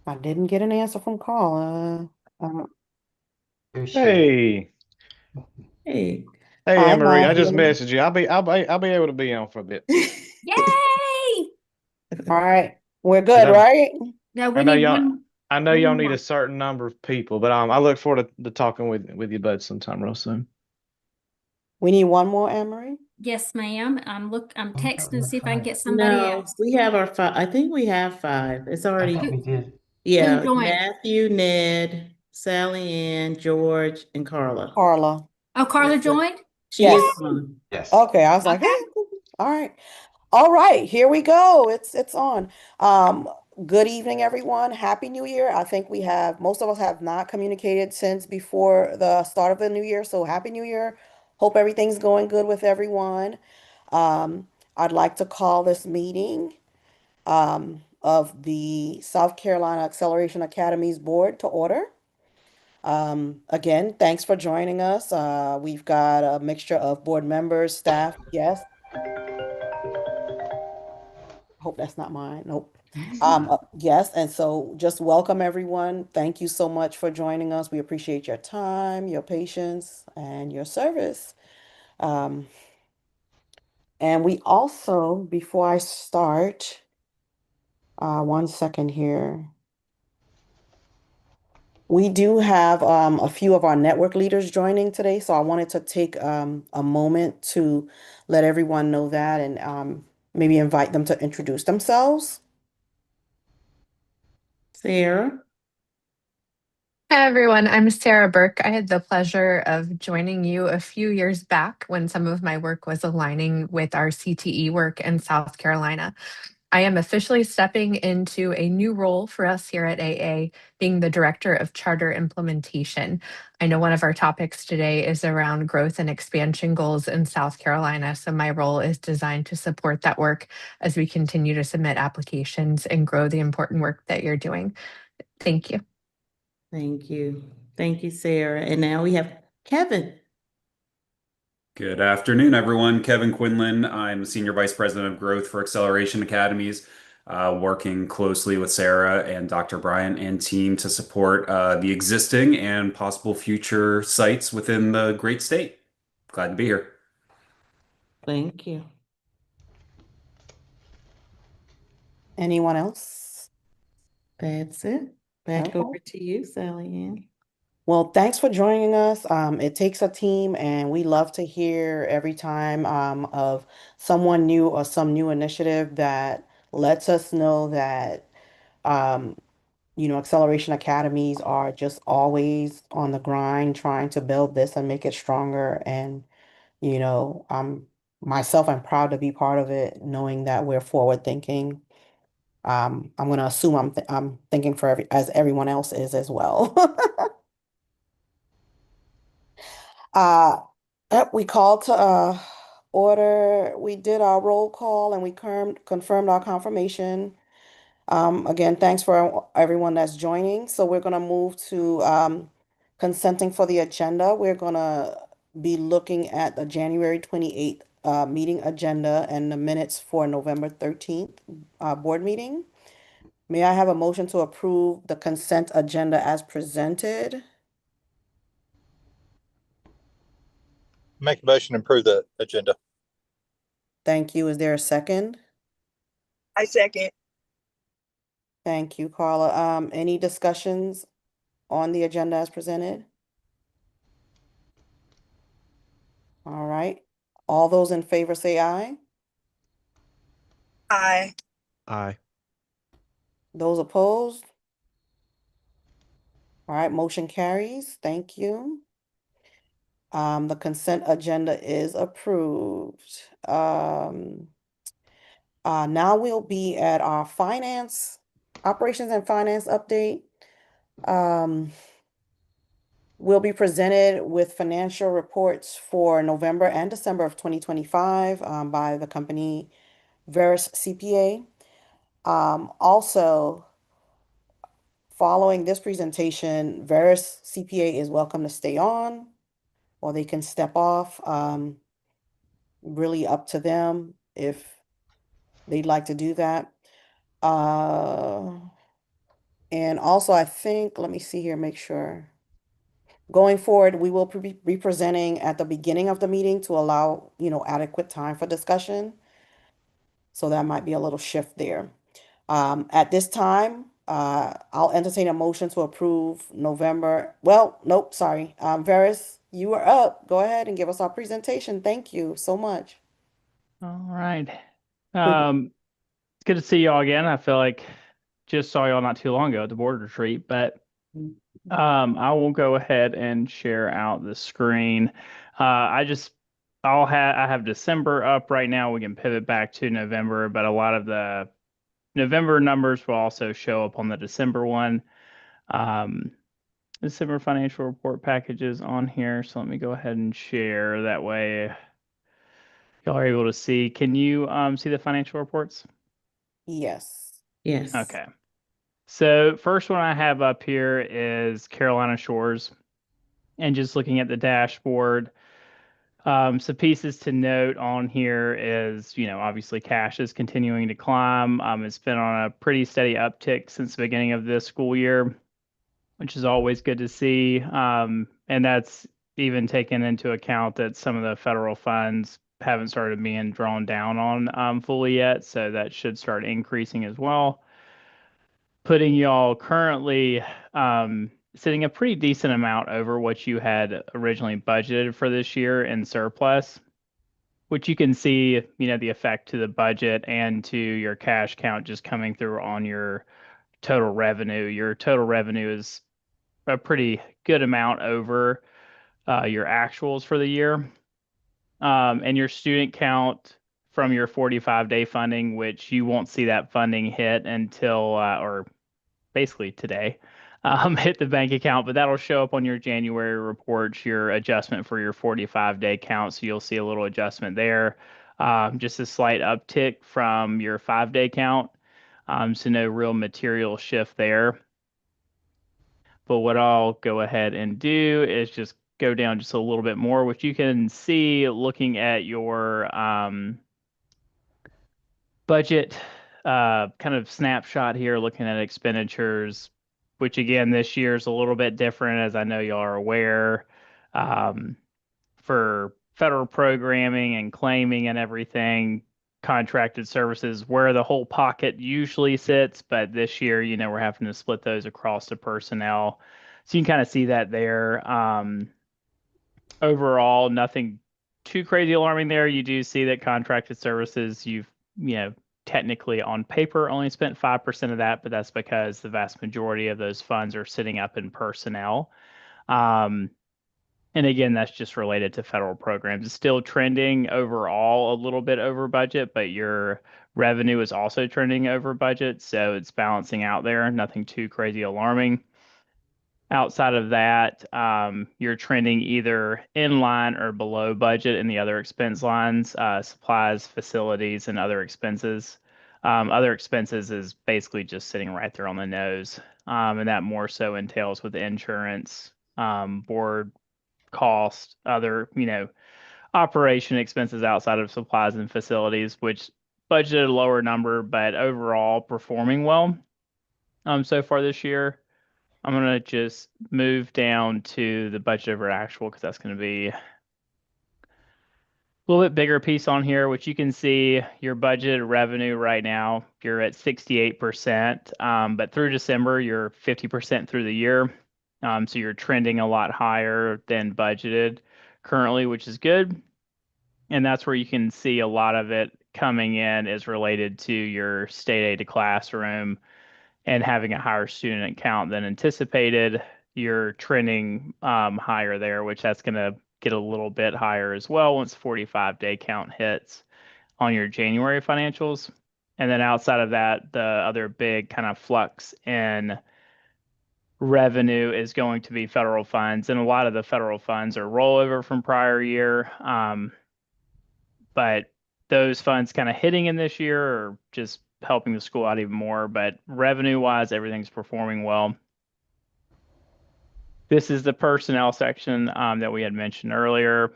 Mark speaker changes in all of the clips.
Speaker 1: I didn't get an answer from Carla. Uh,
Speaker 2: There she is.
Speaker 3: Hey,
Speaker 4: Hey.
Speaker 3: hey,
Speaker 1: hi,
Speaker 3: Emery, I just
Speaker 1: Matthew.
Speaker 3: messaged you. I'll be able to be on for a bit.
Speaker 5: Yay!
Speaker 1: All right, we're
Speaker 3: 'Cause
Speaker 1: good, right?
Speaker 5: Now
Speaker 3: I
Speaker 5: we
Speaker 3: know
Speaker 5: need
Speaker 3: y'all,
Speaker 5: one,
Speaker 3: I know
Speaker 5: one
Speaker 3: y'all need a
Speaker 5: more.
Speaker 3: certain number of people, but I look forward to talking with you both sometime real soon.
Speaker 1: We need one more, Emery.
Speaker 5: Yes, ma'am. I'm
Speaker 2: Oh, we thought
Speaker 5: texting
Speaker 2: we
Speaker 5: to
Speaker 2: had
Speaker 5: see if I can
Speaker 2: five.
Speaker 5: get somebody
Speaker 4: No,
Speaker 5: else.
Speaker 4: we have our five. I think we have five. It's
Speaker 2: I
Speaker 4: already,
Speaker 2: thought
Speaker 5: Who
Speaker 2: we did.
Speaker 5: who
Speaker 4: yeah,
Speaker 5: joined?
Speaker 4: Matthew, Ned, Sally Ann, George, and Carla.
Speaker 1: Carla.
Speaker 5: Oh, Carla
Speaker 4: That's it.
Speaker 5: joined?
Speaker 4: She is
Speaker 1: Yes.
Speaker 5: Yay!
Speaker 4: on.
Speaker 2: Yes.
Speaker 1: Okay, I was like,
Speaker 5: Okay.
Speaker 1: hey, all right. All right, here we go. It's on. Um, Good evening, everyone. Happy New Year. I think we have most of us have not communicated since before the start of the new year. So happy New Year. Hope everything's going good with everyone. I'd like to call this meeting of the South Carolina Acceleration Academies Board to order. Again, thanks for joining us. We've got a mixture of board members, staff, guests. Hope that's not mine. Nope. Yes, and so just welcome everyone. Thank you so much for joining us. We appreciate your time, your patience, and your service. Um, and we also, before I start, one second here. We do have a few of our network leaders joining today, so I wanted to take a moment to let everyone know that and maybe invite them to introduce themselves.
Speaker 4: Sarah.
Speaker 6: Hi, everyone. I'm Sarah Burke. I had the pleasure of joining you a few years back when some of my work was aligning with our CTE work in South Carolina. I am officially stepping into a new role for us here at AA, being the Director of Charter Implementation. I know one of our topics today is around growth and expansion goals in South Carolina, so my role is designed to support that work as we continue to submit applications and grow the important work that you're doing. Thank you.
Speaker 4: Thank you. Thank you, Sarah. And now we have Kevin.
Speaker 7: Good afternoon, everyone. Kevin Quinlan. I'm Senior Vice President of Growth for Acceleration Academies, working closely with Sarah and Dr. Bryant and team to support the existing and possible future sites within the great state. Glad to be here.
Speaker 4: Thank you.
Speaker 1: Anyone else?
Speaker 4: That's it. Back
Speaker 1: Okay.
Speaker 4: over to you, Sally Ann.
Speaker 1: Well, thanks for joining us. It takes a team, and we love to hear every time of someone new or some new initiative that lets us know that um, Acceleration Academies are just always on the grind trying to build this and make it stronger. And, myself, I'm proud to be part of it, knowing that we're forward thinking. I'm going to assume I'm thinking for as everyone else is as well. Uh, we called to order. We did our roll call and we confirmed our confirmation. Again, thanks for everyone that's joining. So we're gonna move to consenting for the agenda. We're gonna be looking at the January 28th meeting agenda and the minutes for November 13th board meeting. May I have a motion to approve the consent agenda as presented?
Speaker 8: Make a motion to improve the agenda.
Speaker 1: Thank you. Is there a second?
Speaker 9: I second.
Speaker 1: Thank you, Carla. Any discussions on the agenda as presented? All right. All those in favor say aye.
Speaker 9: Aye.
Speaker 3: Aye.
Speaker 1: Those opposed? All right, motion carries. Thank you. The consent agenda is approved. Now we'll be at our operations and finance update. We'll be presented with financial reports for November and December of 2025 by the company Veris CPA. Also, following this presentation, Veris CPA is welcome to stay on or they can step off. Really up to them if they'd like to do that. And also, I think, let me see here, make sure. Going forward, we will be presenting at the beginning of the meeting to allow, adequate time for discussion. So that might be a little shift there. At this time, I'll entertain a motion to approve November. Well, nope, sorry. Veris, you are up. Go ahead and give us our presentation. Thank you so much.
Speaker 2: All right. It's good to see y'all again. I feel like just saw y'all not too long ago at the board retreat, but I will go ahead and share out the screen. I have December up right now. We can pivot back to November, but a lot of the November numbers will also show up on the December one. December financial report packages on here. So let me go ahead and share. That way y'all are able to see. Can you see the financial reports?
Speaker 1: Yes.
Speaker 4: Yes.
Speaker 2: Okay. So first one I have up here is Carolina Shores. And just looking at the dashboard, some pieces to note on here is, obviously cash is continuing to climb. It's been on a pretty steady uptick since the beginning of this school year, which is always good to see. And that's even taken into account that some of the federal funds haven't started being drawn down on fully yet. So that should start increasing as well. Putting y'all currently sitting a pretty decent amount over what you had originally budgeted for this year in surplus, which you can see, the effect to the budget and to your cash count just coming through on your total revenue. Your total revenue is a pretty good amount over your actuals for the year. And your student count from your 45-day funding, which you won't see that funding hit until, or basically today, hit the bank account, but that'll show up on your January reports, your adjustment for your 45-day count. So you'll see a little adjustment there. Just a slight uptick from your 5-day count. So no real material shift there. But what I'll go ahead and do is just go down just a little bit more, which you can see looking at your budget kind of snapshot here, looking at expenditures, which again, this year is a little bit different, as I know y'all are aware, for federal programming and claiming and everything, contracted services, where the whole pocket usually sits, but this year, we're having to split those across the personnel. So you can kind of see that there. Overall, nothing too crazy alarming there. You do see that contracted services, you've, technically on paper only spent 5% of that, but that's because the vast majority of those funds are sitting up in personnel. And again, that's just related to federal programs. It's still trending overall a little bit over budget, but your revenue is also trending over budget. So it's balancing out there. Nothing too crazy alarming. Outside of that, you're trending either in line or below budget in the other expense lines, supplies, facilities, and other expenses. Other expenses is basically just sitting right there on the nose. And that more so entails with insurance, board cost, other, operation expenses outside of supplies and facilities, which budgeted a lower number, but overall performing well so far this year. I'm going to just move down to the budget over actual because that's going to be a little bit bigger piece on here, which you can see your budgeted revenue right now, you're at 68%, but through December, you're 50% through the year. So you're trending a lot higher than budgeted currently, which is good. And that's where you can see a lot of it coming in is related to your state aid to classroom and having a higher student count than anticipated. You're trending higher there, which that's going to get a little bit higher as well once 45-day count hits on your January financials. And then outside of that, the other big kind of flux in revenue is going to be federal funds. And a lot of the federal funds are rollover from prior year. But those funds kind of hitting in this year are just helping the school out even more. But revenue wise, everything's performing well. This is the personnel section that we had mentioned earlier.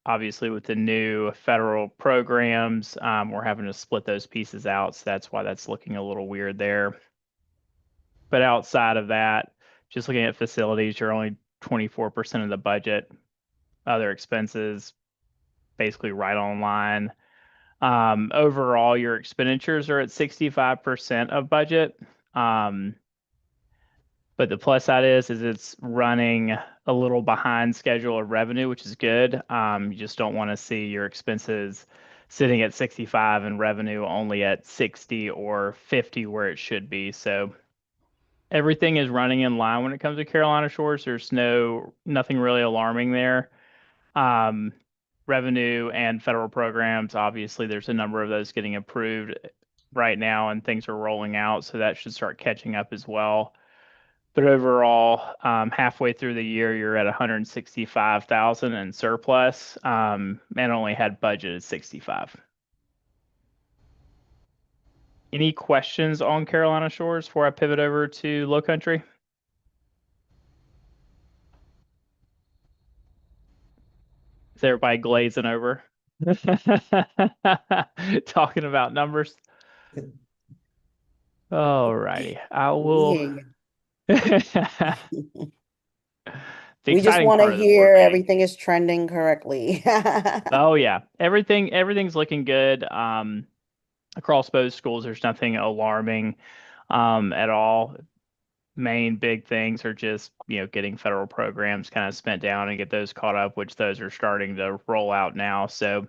Speaker 2: Obviously, with the new federal programs, we're having to split those pieces out. So that's why that's looking a little weird there. But outside of that, just looking at facilities, you're only 24% of the budget. Other expenses, basically right on line. Overall, your expenditures are at 65% of budget. But the plus side is it's running a little behind schedule of revenue, which is good. You just don't want to see your expenses sitting at 65 and revenue only at 60 or 50 where it should be. So everything is running in line when it comes to Carolina Shores. There's nothing really alarming there. Um, Revenue and federal programs, obviously, there's a number of those getting approved right now, and things are rolling out, so that should start catching up as well. But overall, halfway through the year, you're at 165,000 in surplus, and only had budgeted 65. Any questions on Carolina Shores before I pivot over to Low Country? Is everybody glazing over? Talking about numbers. All righty. I will. The
Speaker 1: We just
Speaker 2: exciting
Speaker 1: want to
Speaker 2: part of the board
Speaker 1: hear
Speaker 2: meeting.
Speaker 1: everything is trending correctly.
Speaker 2: Oh yeah, everything's looking good. Across both schools, there's nothing alarming at all. Main big things are just getting federal programs kind of spent down and get those caught up, which those are starting to roll out now. So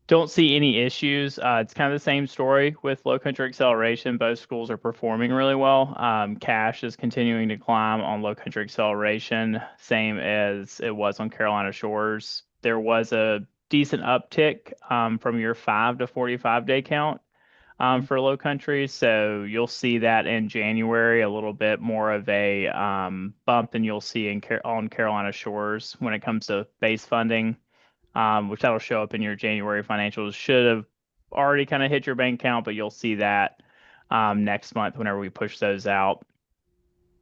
Speaker 2: don't see any issues. It's kind of the same story with Low Country Acceleration. Both schools are performing really well. Cash is continuing to climb on Low Country Acceleration, same as it was on Carolina Shores. There was a decent uptick from your 5 to 45 day count for Low Country. So you'll see that in January, a little bit more of a bump than you'll see on Carolina Shores when it comes to base funding. Which that'll show up in your January financials. Should have already kind of hit your bank account, but you'll see that next month whenever we push those out.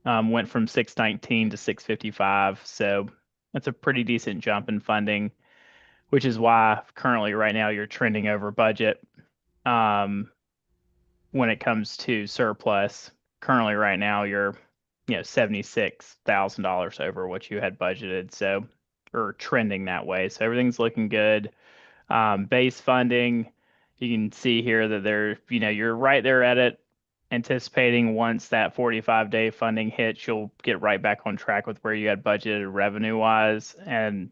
Speaker 2: Went from 619 to 655, so that's a pretty decent jump in funding, which is why currently right now you're trending over budget when it comes to surplus. Currently right now you're $76,000 over what you had budgeted, so or trending that way. So everything's looking good. Base funding, you can see here that you're right there at it, anticipating once that 45-day funding hits, you'll get right back on track with where you had budgeted revenue-wise. And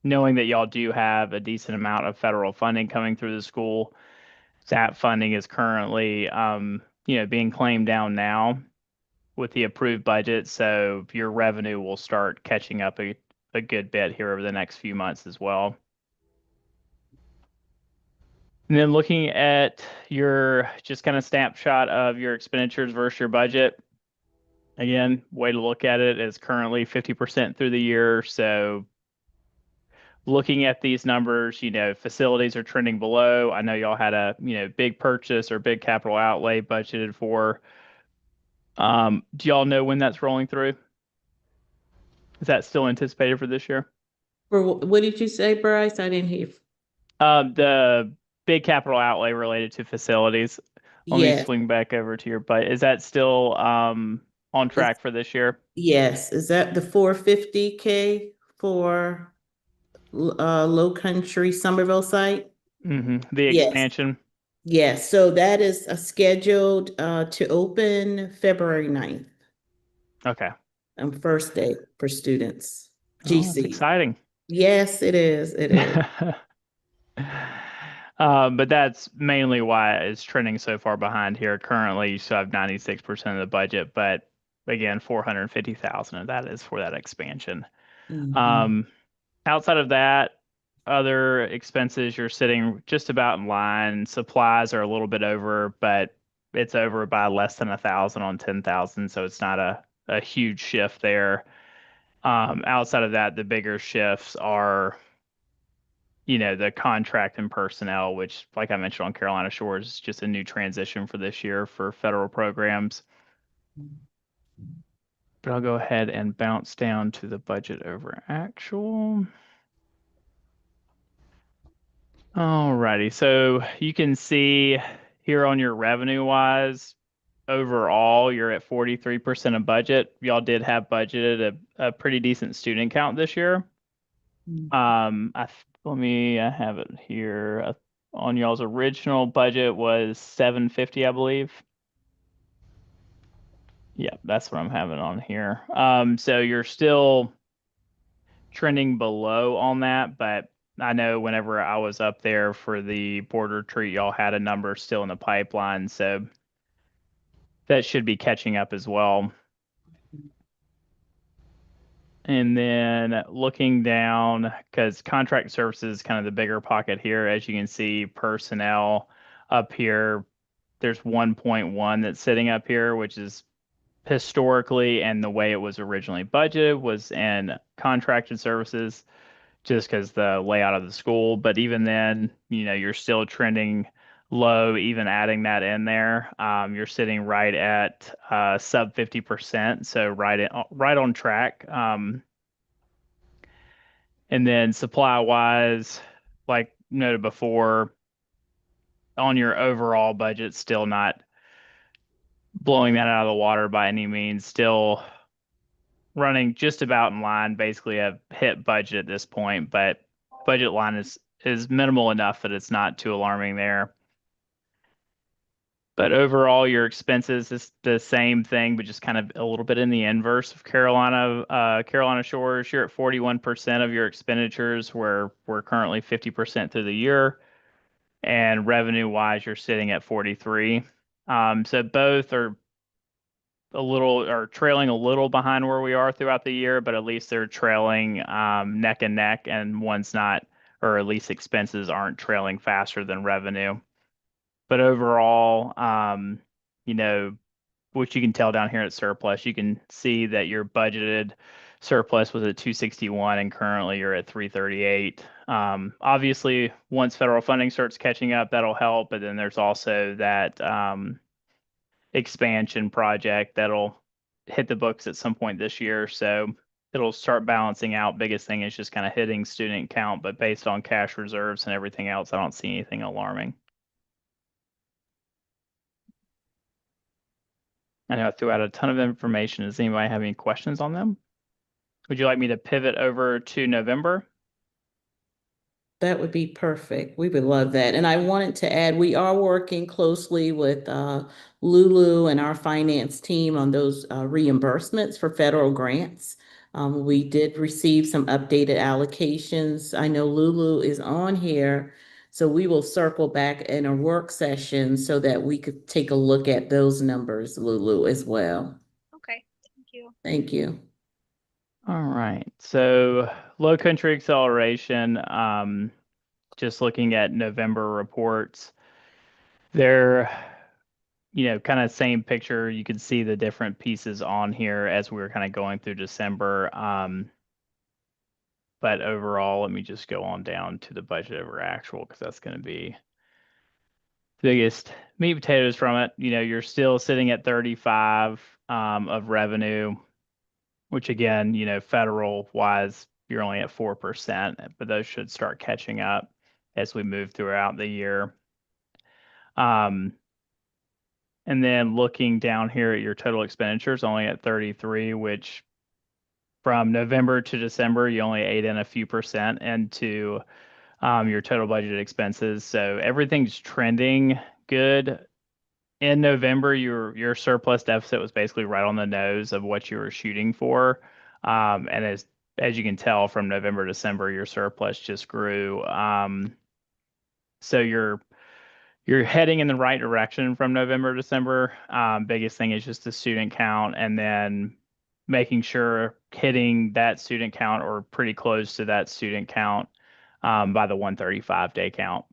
Speaker 2: knowing that y'all do have a decent amount of federal funding coming through the school, that funding is currently, being claimed down now with the approved budget. So your revenue will start catching up a good bit here over the next few months as well. And then looking at your just kind of snapshot of your expenditures versus your budget. Again, way to look at it is currently 50% through the year. So looking at these numbers, facilities are trending below. I know y'all had a, big purchase or big capital outlay budgeted for. Do y'all know when that's rolling through? Is that still anticipated for this year?
Speaker 4: What did you say, Bryce? I didn't hear.
Speaker 2: The big capital outlay related to facilities. Let me
Speaker 4: Yes,
Speaker 2: swing back over to your budget. Is that still on track for this year?
Speaker 4: yes. Is that the 450K for Low Country Somerville site?
Speaker 2: The
Speaker 4: Yes.
Speaker 2: expansion.
Speaker 4: Yes, so that is scheduled to open February 9th,
Speaker 2: Okay.
Speaker 4: first day for students.
Speaker 2: Oh, that's
Speaker 4: GC.
Speaker 2: exciting.
Speaker 4: Yes, it is. It is.
Speaker 2: But that's mainly why it's trending so far behind here. Currently, you still have 96% of the budget, but again, 450,000 of that is for that expansion.
Speaker 4: Mhm.
Speaker 2: Outside of that, other expenses, you're sitting just about in line. Supplies are a little bit over, but it's over by less than 1,000 on 10,000, so it's not a huge shift there. Outside of that, the bigger shifts are, the contract and personnel, which, like I mentioned on Carolina Shores, is just a new transition for this year for federal programs. But I'll go ahead and bounce down to the budget over actual. Alrighty, so you can see here on your revenue wise, overall, you're at 43% of budget. Y'all did have budgeted a pretty decent student count this year. I have it here. On y'all's original budget was 750, I believe. Yeah, that's what I'm having on here. So you're still trending below on that, but I know whenever I was up there for the board retreat, y'all had a number still in the pipeline, so that should be catching up as well. And then looking down, because contract services is kind of the bigger pocket here, as you can see, personnel up here, there's 1.1 that's sitting up here, which is historically and the way it was originally budgeted was in contracted services, just because the layout of the school. But even then, you're still trending low, even adding that in there. You're sitting right at sub 50%, so right on track. And then supply wise, like noted before, on your overall budget, still not blowing that out of the water by any means, still running just about in line, basically have hit budget at this point, but budget line is minimal enough that it's not too alarming there. But overall, your expenses is the same thing, but just kind of a little bit in the inverse of Carolina Shores. You're at 41% of your expenditures, where we're currently 50% through the year. And revenue wise, you're sitting at 43. So both are trailing a little behind where we are throughout the year, but at least they're trailing neck and neck, and one's not, or at least expenses aren't trailing faster than revenue. But overall, which you can tell down here at surplus, you can see that your budgeted surplus was at 261 and currently you're at 338. Obviously, once federal funding starts catching up, that'll help. But then there's also that expansion project that'll hit the books at some point this year. So it'll start balancing out. Biggest thing is just kind of hitting student count, but based on cash reserves and everything else, I don't see anything alarming. I know I threw out a ton of information. Does anybody have any questions on them? Would you like me to pivot over to November?
Speaker 4: That would be perfect. We would love that. And I wanted to add, we are working closely with Lulu and our finance team on those reimbursements for federal grants. We did receive some updated allocations. I know Lulu is on here, so we will circle back in a work session so that we could take a look at those numbers, Lulu, as well.
Speaker 10: Okay, thank you.
Speaker 4: Thank you.
Speaker 2: All right. So low country acceleration, just looking at November reports, they're, kind of same picture. You can see the different pieces on here as we were kind of going through December. But overall, let me just go on down to the budget over actual, because that's going to be the biggest meat and potatoes from it. You're still sitting at 35 of revenue, which again, federal wise, you're only at 4%, but those should start catching up as we move throughout the year. And then looking down here at your total expenditures, only at 33, which from November to December, you only ate in a few percent into your total budgeted expenses. So everything's trending good. In November, your surplus deficit was basically right on the nose of what you were shooting for. And as you can tell from November to December, your surplus just grew. So you're heading in the right direction from November to December. Biggest thing is just the student count, and then making sure hitting that student count or pretty close to that student count by the 135 day count.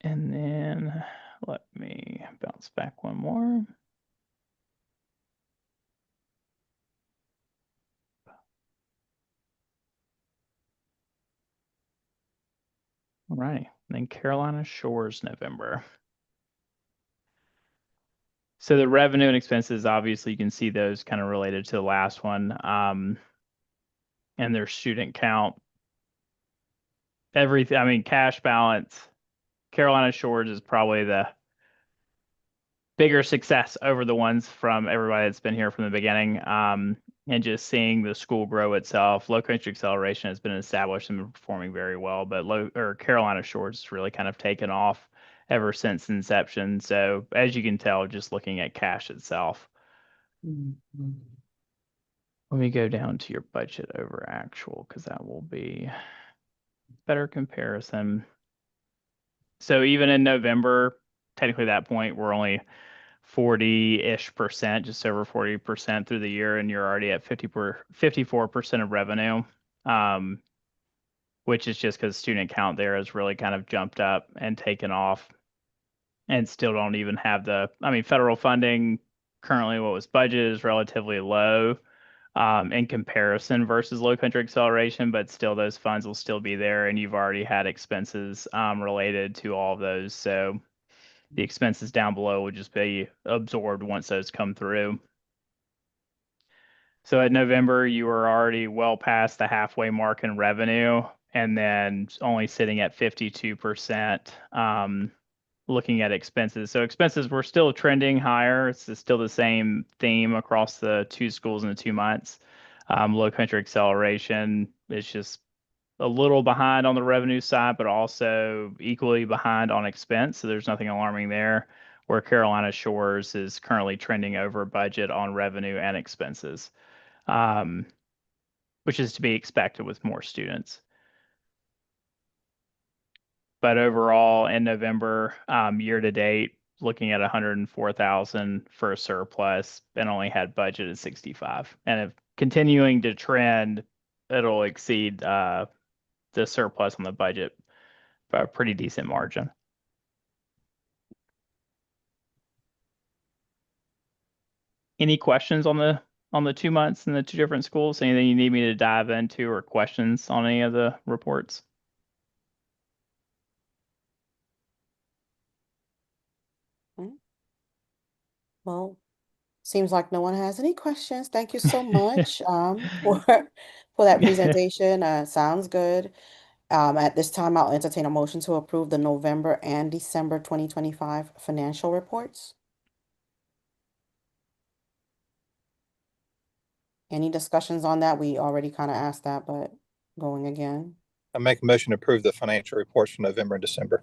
Speaker 2: And then let me bounce back one more. All right, then Carolina Shores, November. So the revenue and expenses, obviously you can see those kind of related to the last one. And their student count. Everything, I mean, cash balance Carolina Shores is probably the bigger success over the ones from everybody that's been here from the beginning. And just seeing the school grow itself. Low Country Acceleration has been established and been performing very well, but Carolina Shores has really kind of taken off ever since inception. So as you can tell, just looking at cash itself.
Speaker 4: Mhm.
Speaker 2: Let me go down to your budget over actual, because that will be better comparison. So even in November, technically that point, we're only 40-ish%, just over 40% through the year, and you're already at 54% of revenue, which is just because student count there has really kind of jumped up and taken off, and still don't even have federal funding currently what was budgeted is relatively low in comparison versus Low Country Acceleration, but still those funds will still be there, and you've already had expenses related to all of those. So the expenses down below will just be absorbed once those come through. So at November, you were already well past the halfway mark in revenue, and then only sitting at 52%, looking at expenses. So expenses were still trending higher. It's still the same theme across the two schools in the 2 months. Low Country Acceleration is just a little behind on the revenue side, but also equally behind on expense. So there's nothing alarming there, where Carolina Shores is currently trending over budget on revenue and expenses, which is to be expected with more students. But overall, in November, year to date, looking at 104,000 for a surplus, and only had budget at 65. And if continuing to trend, it'll exceed the surplus on the budget by a pretty decent margin. Any questions on the 2 months and the two different schools? Anything you need me to dive into, or questions on any of the reports?
Speaker 1: Well, seems like no one has any questions. Thank you so much for that presentation. Sounds good. At this time, I'll entertain a motion to approve the November and December 2025 financial reports. Any discussions on that? We already kind of asked that, but going again.
Speaker 8: I make a motion to approve the financial reports for November and December.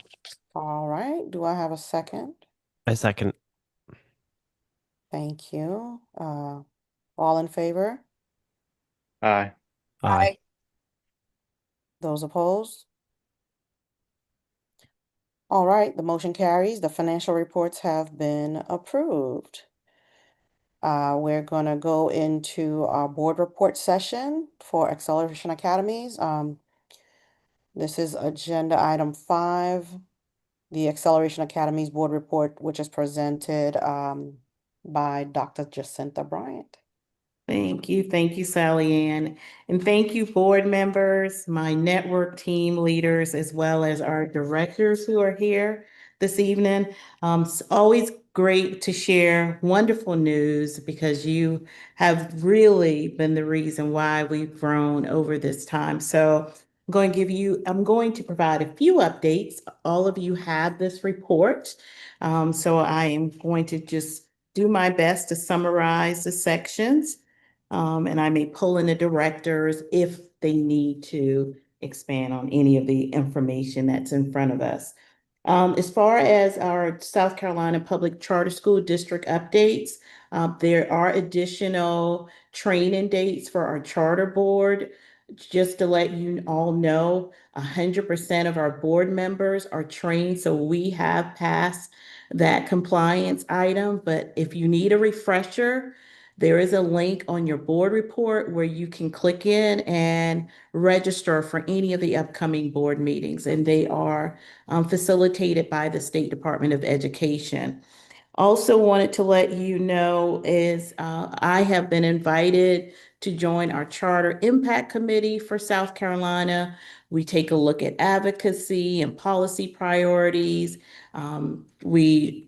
Speaker 1: All right. Do I have a second?
Speaker 10: I second.
Speaker 1: Thank you. All in favor?
Speaker 3: Aye.
Speaker 10: Aye.
Speaker 1: Those opposed? All right, the motion carries. The financial reports have been approved. We're gonna go into our board report session for Acceleration Academies. This is agenda item 5, the Acceleration Academies board report, which is presented by Dr. Jacinta Bryant.
Speaker 4: Thank you. Thank you, Sally Ann. And thank you, board members, my network team leaders, as well as our directors who are here this evening. It's always great to share wonderful news, because you have really been the reason why we've grown over this time. So I'm going to provide a few updates. All of you have this report. So I am going to just do my best to summarize the sections. And I may pull in the directors if they need to expand on any of the information that's in front of us. As far as our South Carolina Public Charter School District updates, there are additional training dates for our charter board. Just to let you all know, 100% of our board members are trained, so we have passed that compliance item. But if you need a refresher, there is a link on your board report where you can click in and register for any of the upcoming board meetings, and they are facilitated by the State Department of Education. Also wanted to let you know is I have been invited to join our Charter Impact Committee for South Carolina. We take a look at advocacy and policy priorities. We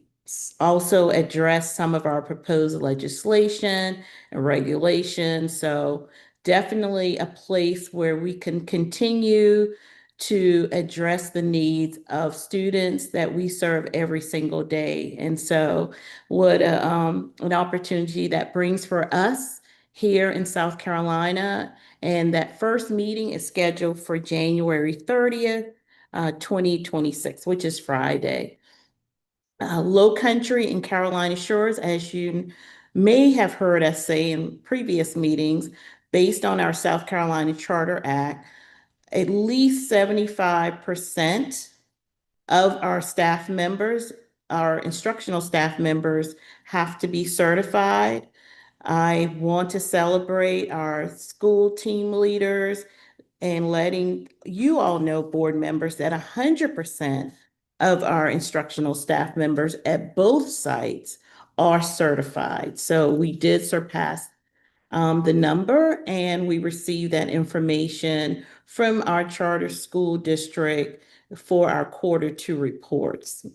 Speaker 4: also address some of our proposed legislation and regulation. So definitely a place where we can continue to address the needs of students that we serve every single day. And so what an opportunity that brings for us here in South Carolina. And that first meeting is scheduled for January 30th, 2026, which is Friday. Low Country and Carolina Shores, as you may have heard us say in previous meetings, based on our South Carolina Charter Act, at least 75% of our staff members, our instructional staff members, have to be certified. I want to celebrate our school team leaders and letting you all know, board members, that 100% of our instructional staff members at both sites are certified. So we did surpass the number, and we received that information from our charter school district for our quarter 2 reports.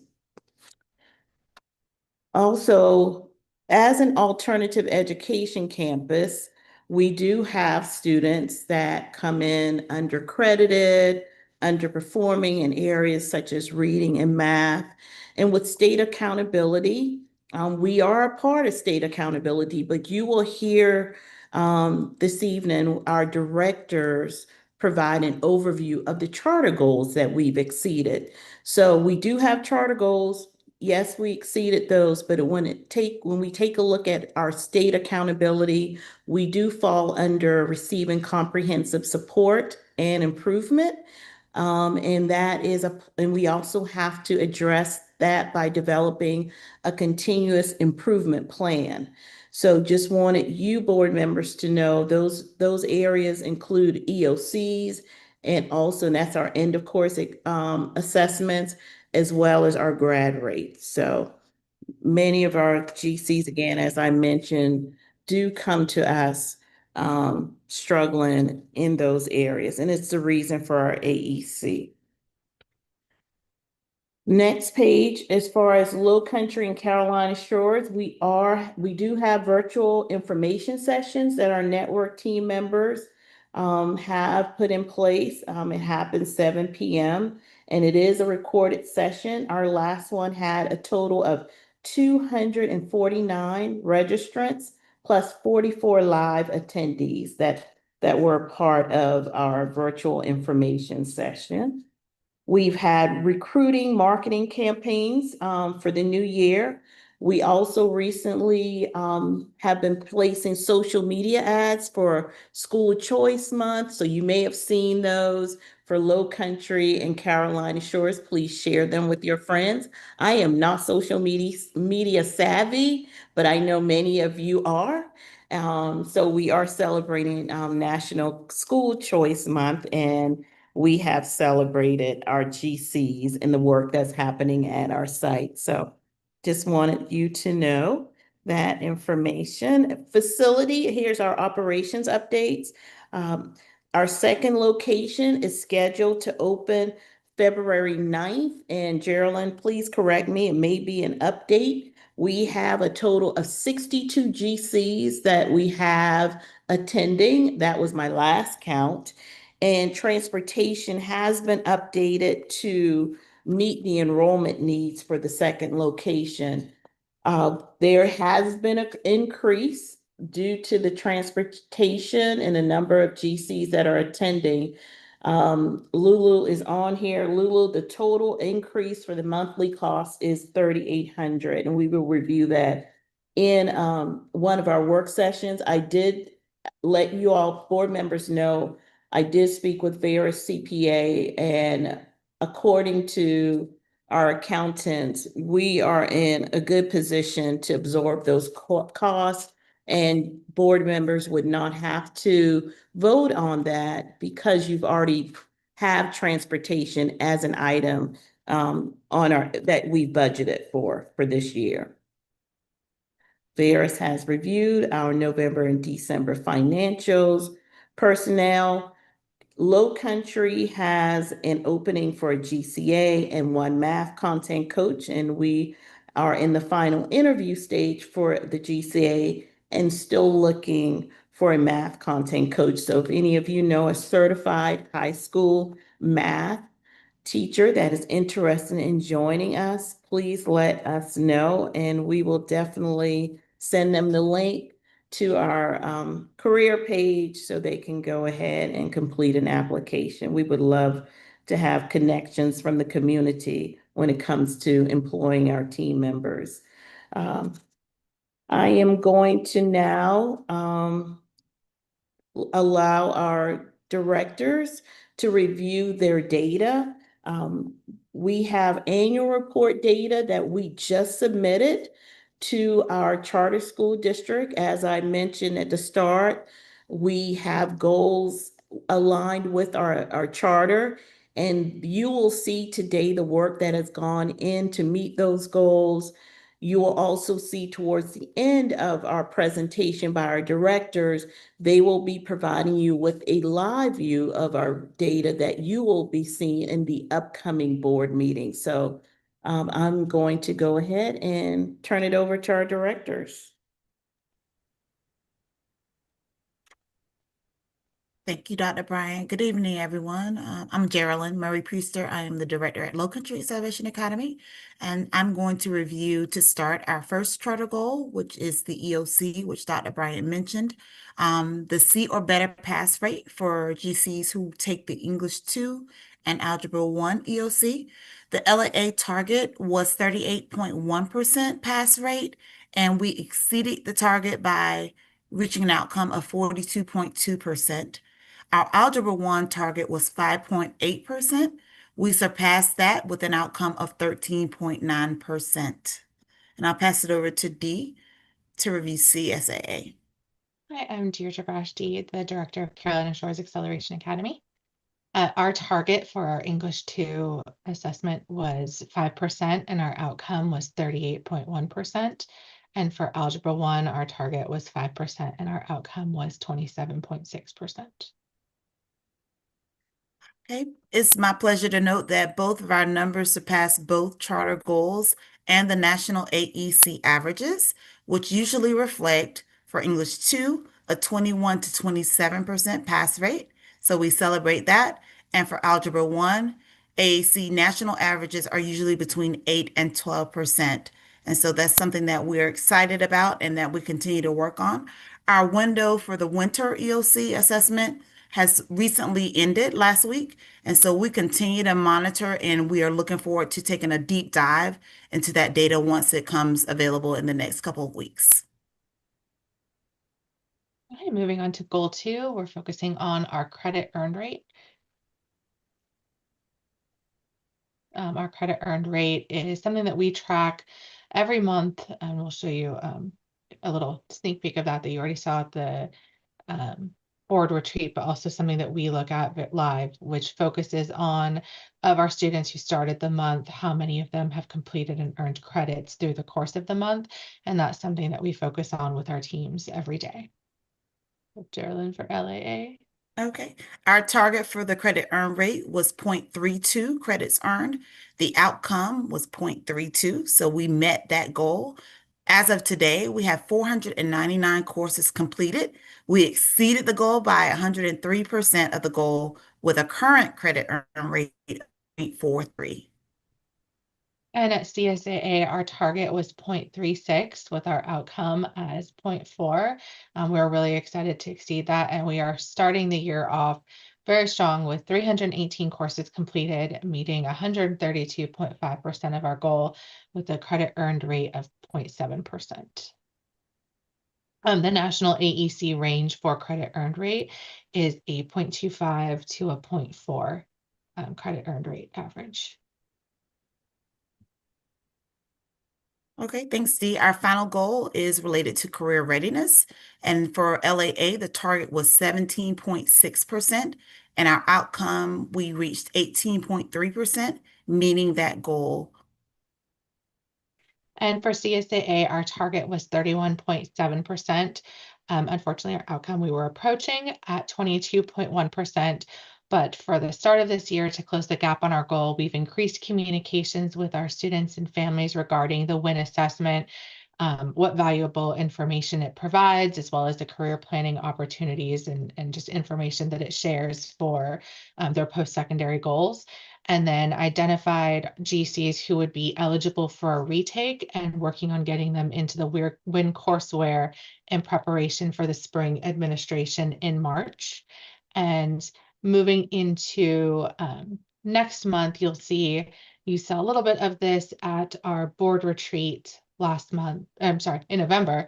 Speaker 4: Also, as an alternative education campus, we do have students that come in undercredited, underperforming in areas such as reading and math. And with state accountability, we are a part of state accountability, but you will hear this evening our directors provide an overview of the charter goals that we've exceeded. So we do have charter goals. Yes, we exceeded those, but when we take a look at our state accountability, we do fall under receiving comprehensive support and improvement. And we also have to address that by developing a continuous improvement plan. So just wanted you board members to know those areas include EOCs, and also that's our end of course assessments, as well as our grad rate. So many of our GCs, again, as I mentioned, do come to us struggling in those areas, and it's the reason for our AEC. Next page, as far as Low Country and Carolina Shores, we do have virtual information sessions that our network team members have put in place. It happens 7 p.m. and it is a recorded session. Our last one had a total of 249 registrants plus 44 live attendees that were part of our virtual information session. We've had recruiting marketing campaigns for the new year. We also recently have been placing social media ads for School Choice Month. So you may have seen those for Low Country and Carolina Shores. Please share them with your friends. I am not social media savvy, but I know many of you are. So we are celebrating National School Choice Month, and we have celebrated our GCs and the work that's happening at our site. So just wanted you to know that information. Facility, here's our operations updates. Our second location is scheduled to open February 9th. And Geraldine, please correct me, it may be an update. We have a total of 62 GCs that we have attending. That was my last count. And transportation has been updated to meet the enrollment needs for the second location. There has been an increase due to the transportation and the number of GCs that are attending. Lulu is on here. Lulu, the total increase for the monthly cost is $3,800, and we will review that in one of our work sessions. I did let you all board members know I did speak with Vera's CPA, and according to our accountants, we are in a good position to absorb those costs, and board members would not have to vote on that because you've already have transportation as an item on our that we budgeted for this year. Veris has reviewed our November and December financials. Personnel, Low Country has an opening for a GCA and one math content coach, and we are in the final interview stage for the GCA and still looking for a math content coach. So if any of you know a certified high school math teacher that is interested in joining us, please let us know, and we will definitely send them the link to our career page so they can go ahead and complete an application. We would love to have connections from the community when it comes to employing our team members. I am going to now allow our directors to review their data. We have annual report data that we just submitted to our charter school district. As I mentioned at the start, we have goals aligned with our charter, and you will see today the work that has gone in to meet those goals. You will also see towards the end of our presentation by our directors, they will be providing you with a live view of our data that you will be seeing in the upcoming board meeting. So I'm going to go ahead and turn it over to our directors.
Speaker 10: Thank you, Dr. Bryan. Good evening, everyone. I'm Geraldine Murray Priester. I am the director at Low Country Salvation Academy, and I'm going to review to start our first charter goal, which is the EOC, which Dr. Bryan mentioned. The C or better pass rate for GCs who take the English 2 and Algebra 1 EOC. The LAA target was 38.1% pass rate, and we exceeded the target by reaching an outcome of 42.2%. Our Algebra 1 target was 5.8%. We surpassed that with an outcome of 13.9%. And I'll pass it over to Dee to review CSAA.
Speaker 11: Hi, I'm Deirdre Brashdi, the director of Carolina Shores Acceleration Academy. Our target for our English 2 assessment was 5%, and our outcome was 38.1%. And for Algebra 1, our target was 5%, and our outcome was 27.6%.
Speaker 10: Okay, it's my pleasure to note that both of our numbers surpassed both charter goals and the national AEC averages, which usually reflect for English 2 a 21 to 27% pass rate. So we celebrate that. And for Algebra 1, AEC national averages are usually between 8 and 12%. And so that's something that we're excited about and that we continue to work on. Our window for the winter EOC assessment has recently ended last week. And so we continue to monitor, and we are looking forward to taking a deep dive into that data once it comes available in the next couple of weeks.
Speaker 11: Okay, moving on to goal 2, we're focusing on our credit earned rate. Our credit earned rate is something that we track every month, and we'll show you a little sneak peek of that you already saw at the board retreat, but also something that we look at live, which focuses on, of our students who started the month, how many of them have completed and earned credits through the course of the month. And that's something that we focus on with our teams every day. Geraldine for LAA.
Speaker 10: Okay. Our target for the credit earn rate was 0.32 credits earned. The outcome was 0.32, so we met that goal. As of today, we have 499 courses completed. We exceeded the goal by 103% of the goal with a current credit earn rate of 0.43.
Speaker 11: And at CSAA, our target was 0.36 with our outcome as 0.4. We're really excited to exceed that, and we are starting the year off very strong with 318 courses completed, meeting 132.5% of our goal with a credit earned rate of 0.7%. The national AEC range for credit earned rate is a 0.25 to a 0.4 credit earned rate average.
Speaker 10: Okay, thanks, Dee. Our final goal is related to career readiness. And for LAA, the target was 17.6%. And our outcome, we reached 18.3%, meeting that goal.
Speaker 11: And for CSAA, our target was 31.7%. Unfortunately, our outcome, we were approaching at 22.1%. But for the start of this year, to close the gap on our goal, we've increased communications with our students and families regarding the WIN assessment. what valuable information it provides, as well as the career planning opportunities and just information that it shares for their post-secondary goals. And then identified GCs who would be eligible for a retake and working on getting them into the WIN courseware in preparation for the spring administration in March. And moving into next month, you saw a little bit of this at our board retreat last month. I'm sorry, in November.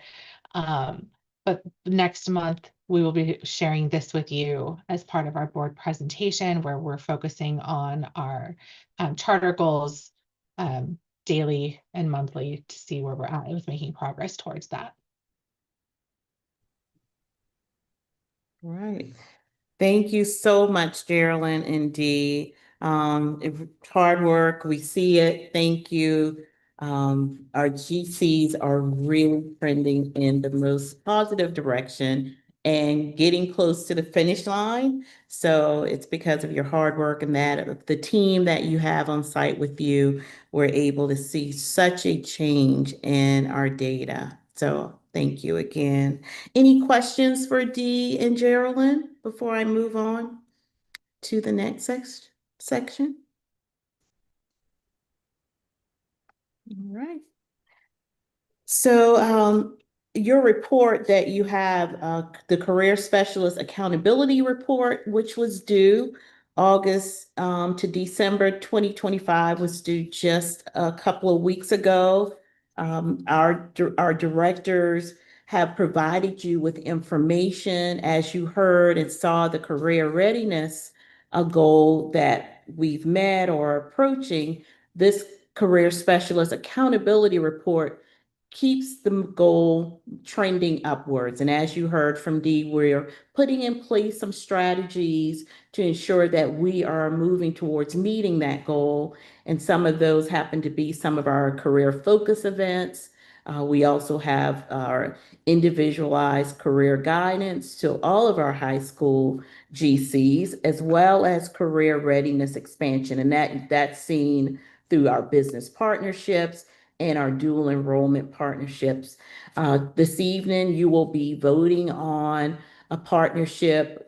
Speaker 11: But next month, we will be sharing this with you as part of our board presentation, where we're focusing on our charter goals daily and monthly to see where we're at with making progress towards that.
Speaker 4: Right. Thank you so much, Geraldine and Dee. Hard work, we see it. Thank you. Our GCs are really trending in the most positive direction and getting close to the finish line. So it's because of your hard work and that of the team that you have on site with you, we're able to see such a change in our data. So thank you again. Any questions for Dee and Geraldine before I move on to the next section? All right. So your report that you have, the Career Specialist Accountability Report, which was due August to December 2025, was due just a couple of weeks ago. Our directors have provided you with information as you heard and saw the career readiness, a goal that we've met or approaching. This Career Specialist Accountability Report keeps the goal trending upwards. And as you heard from Dee, we're putting in place some strategies to ensure that we are moving towards meeting that goal. And some of those happen to be some of our career focus events. We also have our individualized career guidance to all of our high school GCs, as well as career readiness expansion. And that's seen through our business partnerships and our dual enrollment partnerships. This evening, you will be voting on a partnership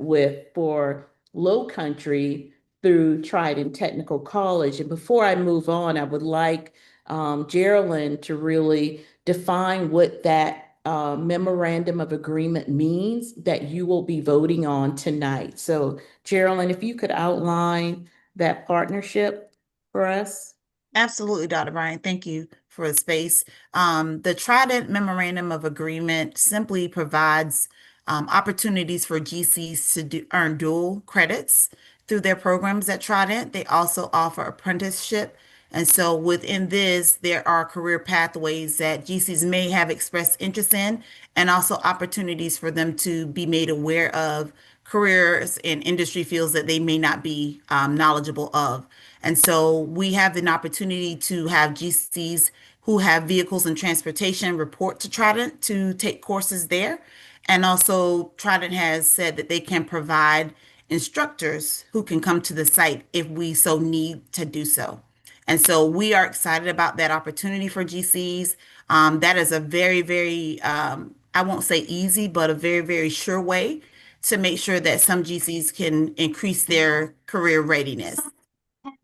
Speaker 4: for Low Country through Trident Technical College. And before I move on, I would like Geraldine to really define what that memorandum of agreement means that you will be voting on tonight. So Geraldine, if you could outline that partnership for us.
Speaker 10: Absolutely, Dr. Bryan. Thank you for the space. The Trident Memorandum of Agreement simply provides opportunities for GCs to earn dual credits through their programs at Trident. They also offer apprenticeship. And so within this, there are career pathways that GCs may have expressed interest in, and also opportunities for them to be made aware of careers in industry fields that they may not be knowledgeable of. And so we have an opportunity to have GCs who have vehicles and transportation report to Trident to take courses there. And also, Trident has said that they can provide instructors who can come to the site if we so need to do so. And so we are excited about that opportunity for GCs. That is a very, very, I won't say easy, but a very, very sure way to make sure that some GCs can increase their career readiness.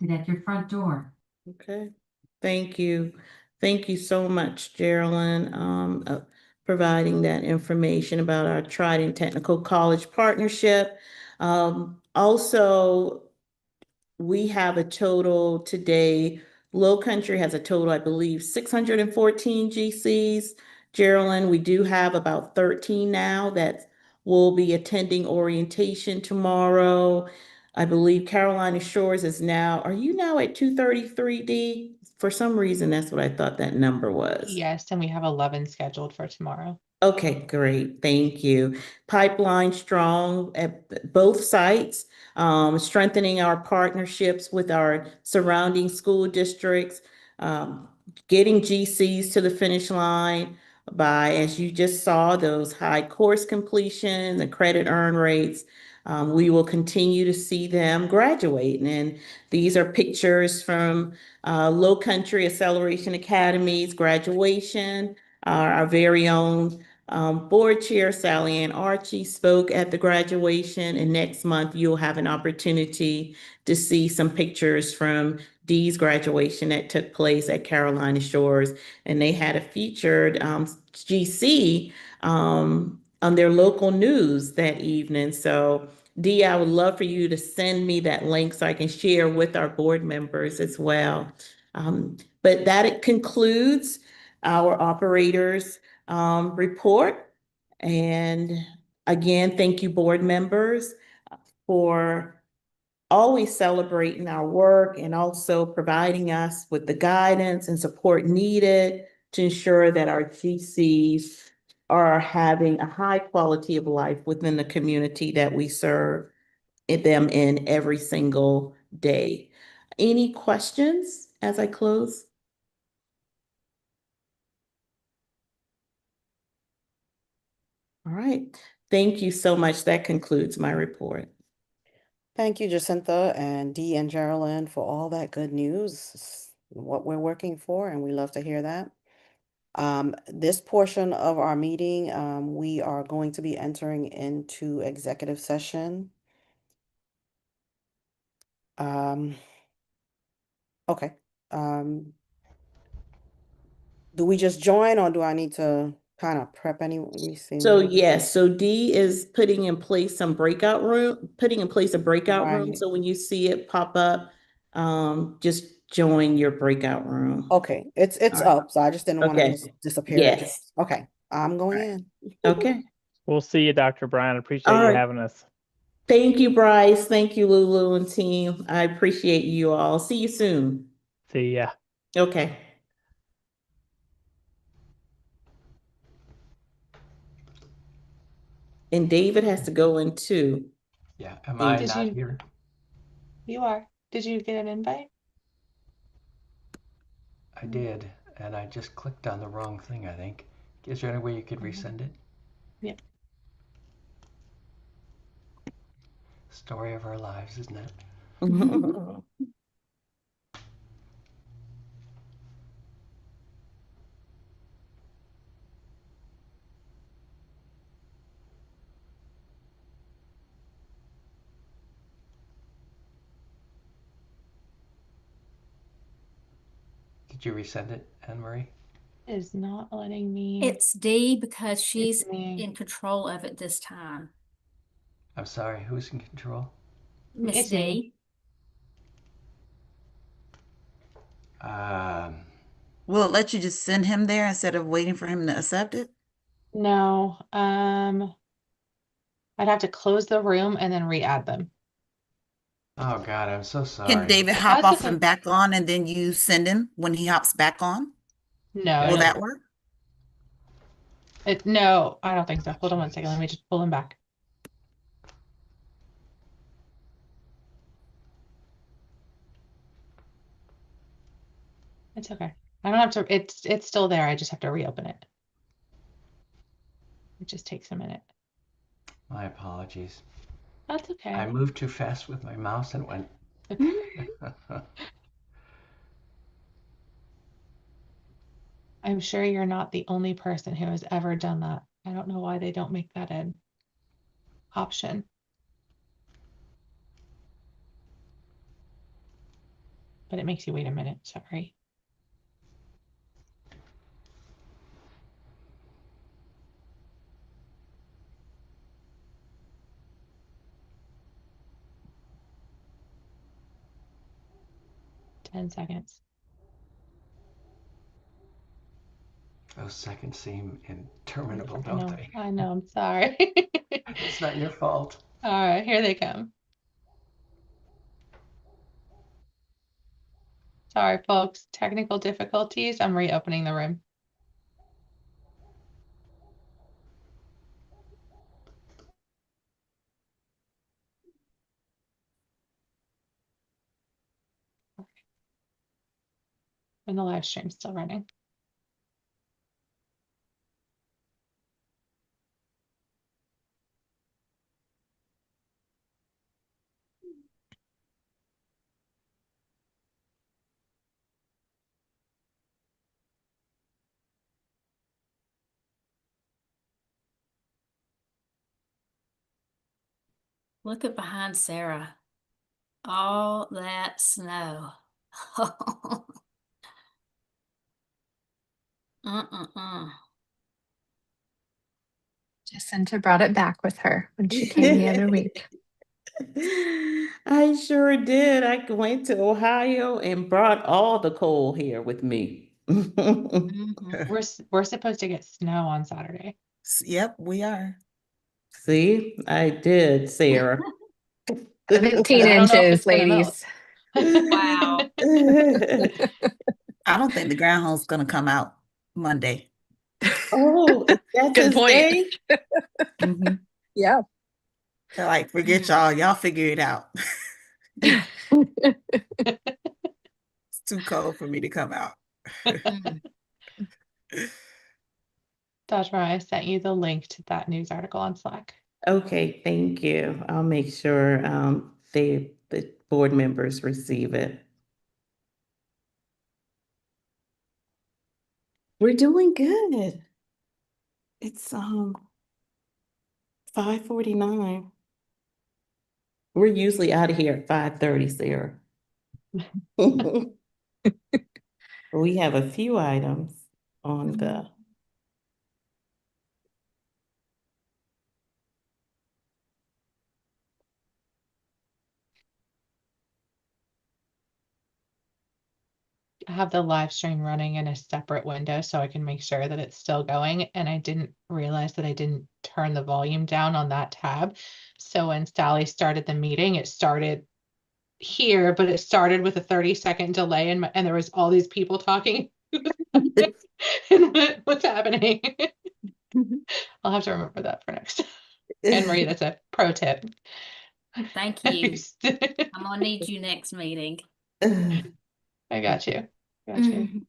Speaker 12: At your front door.
Speaker 4: Okay, thank you. Thank you so much, Geraldine, providing that information about our Trident Technical College partnership. Also, we have a total today, Low Country has a total, I believe, 614 GCs. Geraldine, we do have about 13 now that will be attending orientation tomorrow. I believe Carolina Shores is now, are you now at 233, D? For some reason, that's what I thought that number was.
Speaker 11: Yes, and we have 11 scheduled for tomorrow.
Speaker 4: Okay, great. Thank you. Pipeline strong at both sites, strengthening our partnerships with our surrounding school districts, getting GCs to the finish line by, as you just saw, those high course completion, the credit earn rates. We will continue to see them graduate. And these are pictures from Low Country Acceleration Academy's graduation. Our very own board chair, Sally Ann Archie, spoke at the graduation, and next month you'll have an opportunity to see some pictures from Dee's graduation that took place at Carolina Shores, and they had a featured GC on their local news that evening. So Dee, I would love for you to send me that link so I can share with our board members as well. But that concludes our operators report. And again, thank you, board members, for always celebrating our work and also providing us with the guidance and support needed to ensure that our GCs are having a high quality of life within the community that we serve them in every single day. Any questions as I close? All right. Thank you so much. That concludes my report.
Speaker 1: Thank you, Jacinta and Dee and Geraldine, for all that good news. It's what we're working for, and we love to hear that. This portion of our meeting, we are going to be entering into executive session. Okay. Do we just join or do I need to kind of prep anything?
Speaker 4: So yes, so D is putting in place a breakout room.
Speaker 1: Right.
Speaker 4: So when you see it pop up, just join your breakout room.
Speaker 1: Okay, it's
Speaker 4: All right.
Speaker 1: up, so I just didn't want to
Speaker 4: Okay.
Speaker 1: just disappear.
Speaker 4: Yes.
Speaker 1: Okay, I'm going
Speaker 4: All right.
Speaker 1: in.
Speaker 4: Okay.
Speaker 2: We'll see you, Dr. Brian. Appreciate
Speaker 4: All
Speaker 2: you
Speaker 4: right.
Speaker 2: having us.
Speaker 4: Thank you, Bryce. Thank you, Lulu and team. I appreciate you all. See you soon.
Speaker 2: See ya.
Speaker 4: Okay. And David has to go in too.
Speaker 13: Yeah, am
Speaker 4: And
Speaker 13: I
Speaker 11: Did
Speaker 13: not
Speaker 11: you?
Speaker 13: here?
Speaker 11: You are. Did you get an invite?
Speaker 13: I did, and I just clicked on the wrong thing, I think. Is there any way you could resend it?
Speaker 11: Yeah.
Speaker 13: Story of our lives, isn't it? Did you resend it, Anne Marie?
Speaker 11: It is not letting me.
Speaker 5: It's D because she's
Speaker 11: me.
Speaker 5: in control of it this time.
Speaker 13: I'm sorry, who's in control?
Speaker 5: Miss
Speaker 11: It's me.
Speaker 5: D.
Speaker 10: Will it let you just send him there instead of waiting for him to accept it?
Speaker 11: No. I'd have to close the room and then re-add them.
Speaker 13: Oh God, I'm so
Speaker 10: Can
Speaker 13: sorry.
Speaker 10: David hop
Speaker 11: That's
Speaker 10: off
Speaker 11: okay.
Speaker 10: and back on and then you send him when he hops back on?
Speaker 11: No,
Speaker 10: Will
Speaker 11: no.
Speaker 10: that work?
Speaker 11: No, I don't think so. Hold on one second. Let me just pull him back. It's okay. I don't have to. It's still there. I just have to reopen it. It just takes a minute.
Speaker 13: My apologies.
Speaker 11: That's okay.
Speaker 13: I moved too fast with my mouse and went.
Speaker 11: I'm sure you're not the only person who has ever done that. I don't know why they don't make that an option. But it makes you wait a minute. Sorry. Ten seconds.
Speaker 13: Those seconds seem interminable, don't they?
Speaker 11: I know. I'm sorry.
Speaker 13: It's not your fault.
Speaker 11: All right, here they come. Sorry, folks. Technical difficulties. I'm reopening the room. And the live stream's still running.
Speaker 5: Look at behind Sarah. All that snow. Uh-uh-uh.
Speaker 6: Jacinta brought it back with her when she came the other week.
Speaker 4: I sure did. I went to Ohio and brought all the coal here with me.
Speaker 5: Mhm.
Speaker 11: We're supposed to get snow on Saturday.
Speaker 10: Yep, we are.
Speaker 4: See, I did, Sarah.
Speaker 6: 17
Speaker 11: I don't know if
Speaker 6: inches,
Speaker 11: it's gonna melt.
Speaker 6: ladies.
Speaker 5: Wow.
Speaker 10: I don't think the groundhog's gonna come out Monday.
Speaker 4: Oh, that's
Speaker 6: Good
Speaker 4: his
Speaker 6: point.
Speaker 4: day?
Speaker 10: hmm
Speaker 6: Yeah.
Speaker 10: They're like, forget y'all. Y'all figure it out. It's too cold for me to come out.
Speaker 5: Mm.
Speaker 11: Dr. I sent you the link to that news article on Slack.
Speaker 4: Okay, thank you. I'll make sure the board members receive it. We're doing good. It's 5:49. We're usually out of here at 5:30, Sarah. We have a few items on the
Speaker 11: I have the live stream running in a separate window so I can make sure that it's still going. And I didn't realize that I didn't turn the volume down on that tab. So when Sally started the meeting, it started here, but it started with a 30-second delay and there was all these people talking. And what's happening? I'll have to remember that for next. Anne Marie, that's a pro tip.
Speaker 5: Thank you. I'm gonna need you next meeting.
Speaker 11: I got you. Got you.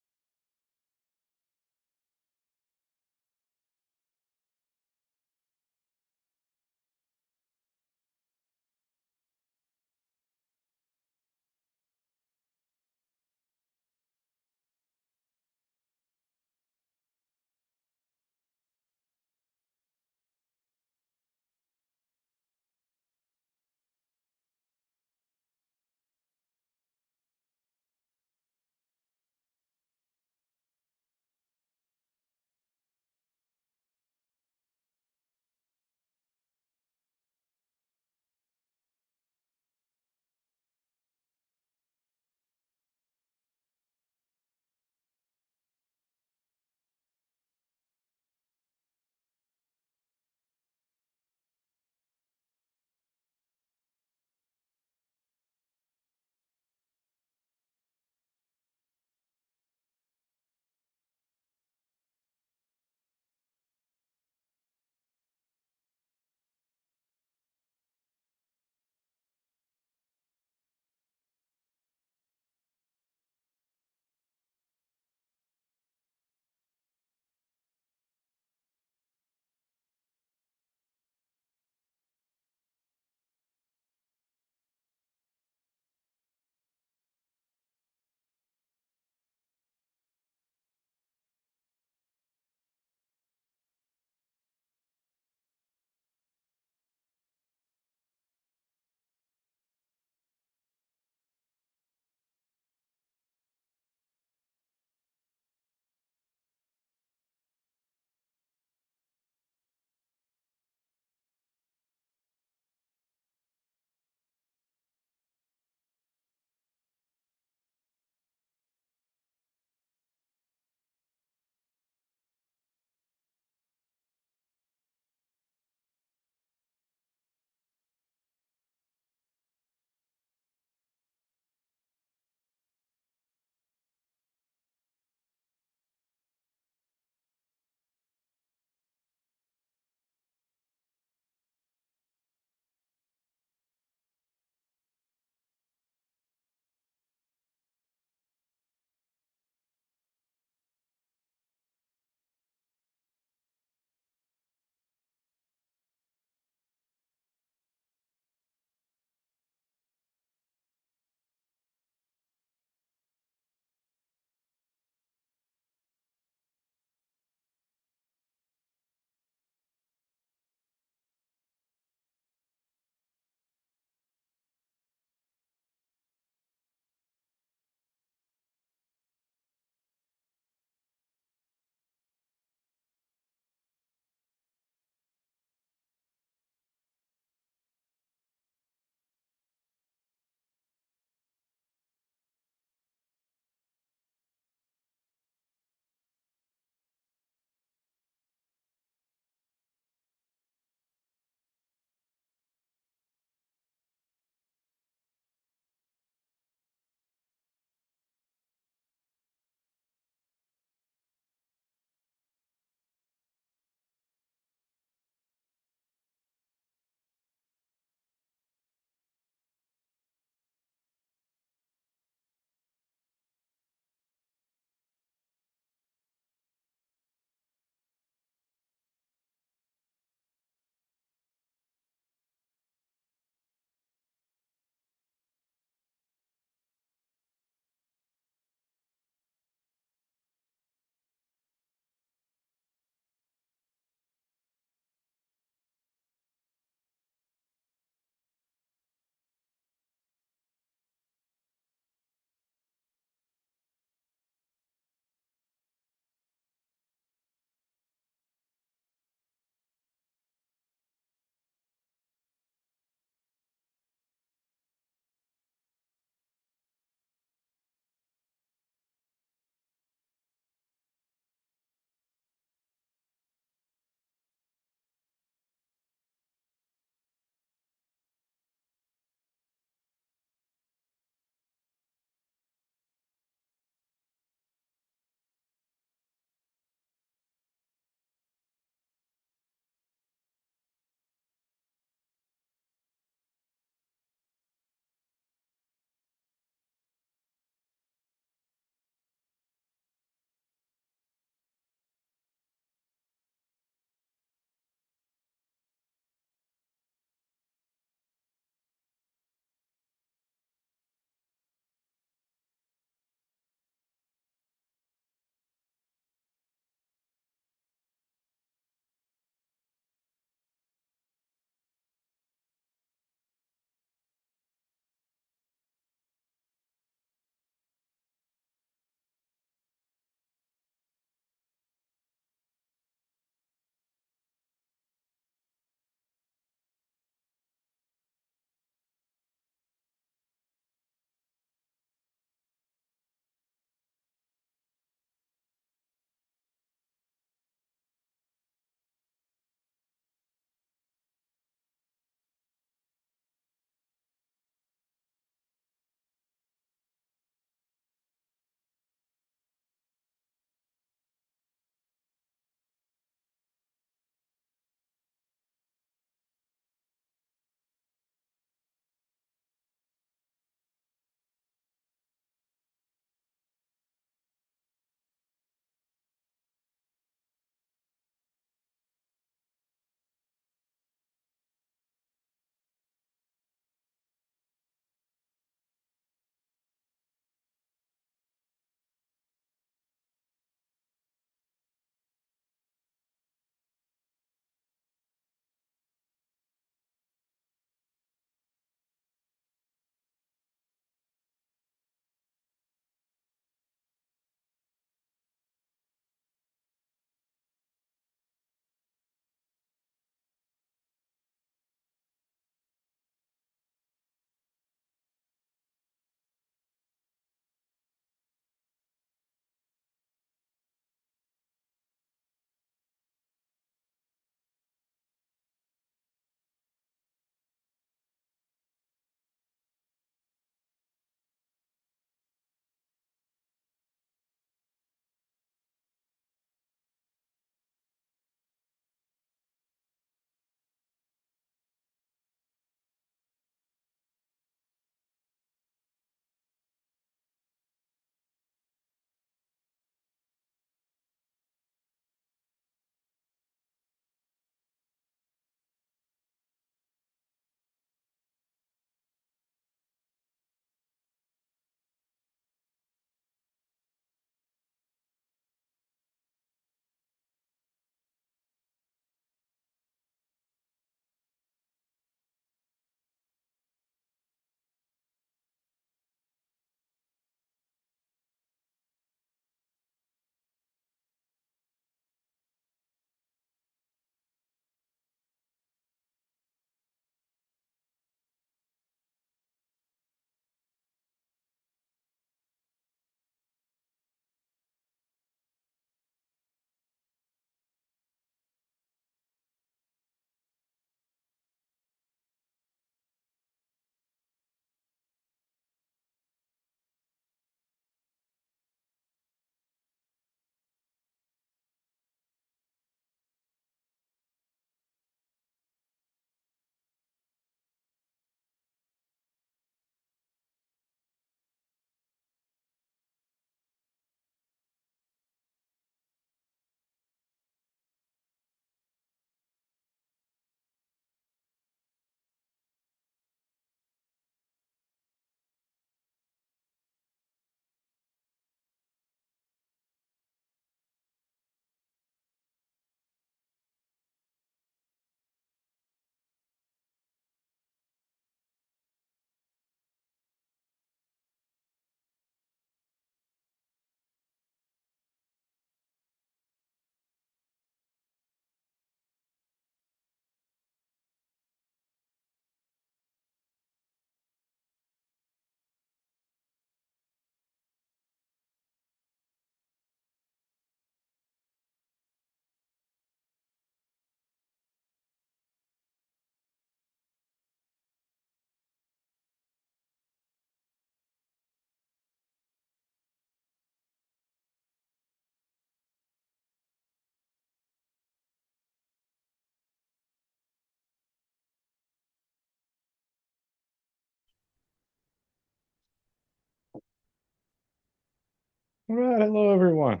Speaker 3: All right, hello everyone.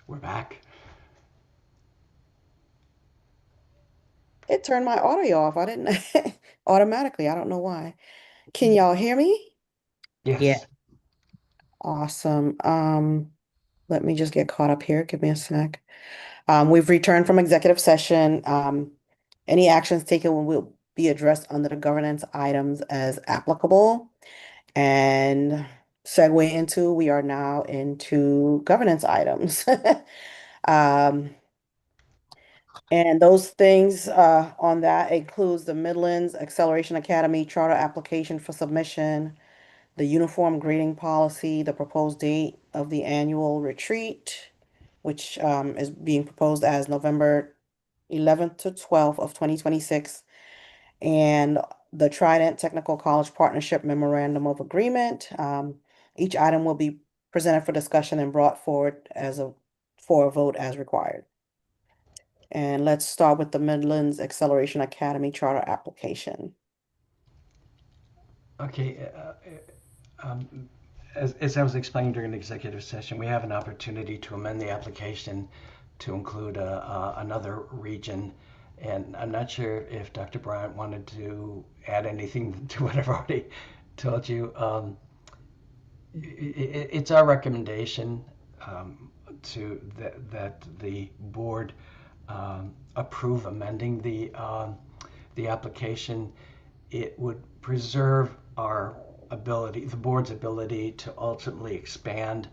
Speaker 13: We're back.
Speaker 1: It turned my audio off. I didn't automatically. I don't know why. Can y'all hear me?
Speaker 13: Yes.
Speaker 4: Yeah.
Speaker 1: Awesome. Let me just get caught up here. Give me a sec. We've returned from executive session. Any actions taken will be addressed under the governance items as applicable. And segue into, we are now into governance items. Um, and those things on that includes the Midlands Acceleration Academy Charter application for submission, the uniform grading policy, the proposed date of the annual retreat, which is being proposed as November 11th to 12th of 2026, and the Trident Technical College Partnership Memorandum of Agreement. Each item will be presented for discussion and brought forward for a vote as required. And let's start with the Midlands Acceleration Academy Charter application.
Speaker 13: Okay. As I was explaining during the executive session, we have an opportunity to amend the application to include another region. And I'm not sure if Dr. Bryant wanted to add anything to what I've already told you. It's our recommendation that the board approve amending the application. It would preserve our ability, the board's ability to ultimately expand,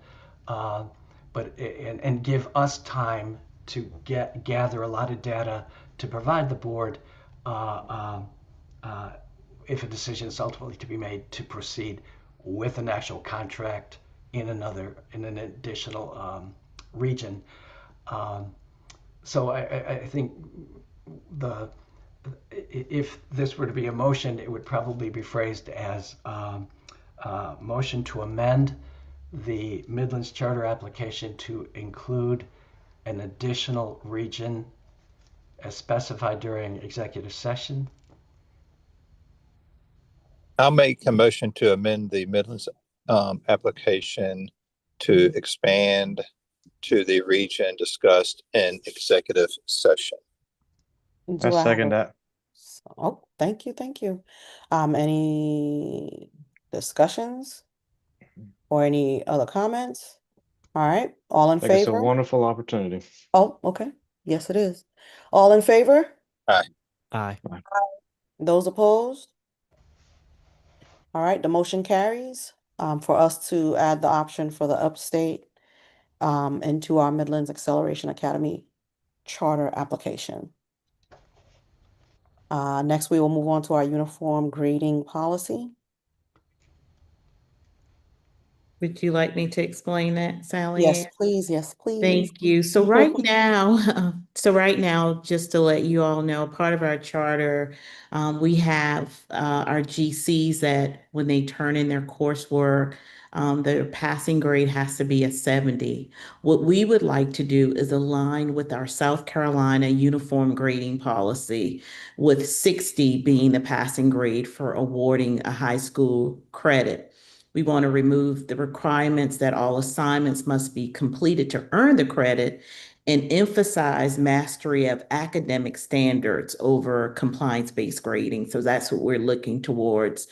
Speaker 13: and give us time to gather a lot of data to provide the board if a decision is ultimately to be made to proceed with an actual contract in an additional region. So I think if this were to be a motion, it would probably be phrased as motion to amend the Midlands Charter application to include an additional region as specified during executive session.
Speaker 8: I'll make a motion to amend the Midlands application to expand to the region discussed in executive session.
Speaker 3: I
Speaker 1: Do I have
Speaker 3: second that.
Speaker 1: Oh, thank you, thank you. Any discussions or any other comments? All right, all in
Speaker 3: I think it's a
Speaker 1: favor?
Speaker 3: wonderful opportunity.
Speaker 1: Oh, okay. Yes, it is. All in favor?
Speaker 8: Aye.
Speaker 14: Aye.
Speaker 1: Those opposed? All right, the motion carries for us to add the option for the upstate into our Midlands Acceleration Academy charter application. Next, we will move on to our uniform grading policy.
Speaker 4: Would you like me to explain that, Sally
Speaker 1: Yes,
Speaker 4: Ann?
Speaker 1: please. Yes, please.
Speaker 4: Thank you. So right now, just to let you all know, part of our charter, we have our GCs that when they turn in their coursework, their passing grade has to be a 70. What we would like to do is align with our South Carolina uniform grading policy, with 60 being the passing grade for awarding a high school credit. We want to remove the requirements that all assignments must be completed to earn the credit and emphasize mastery of academic standards over compliance-based grading. So that's what we're looking towards.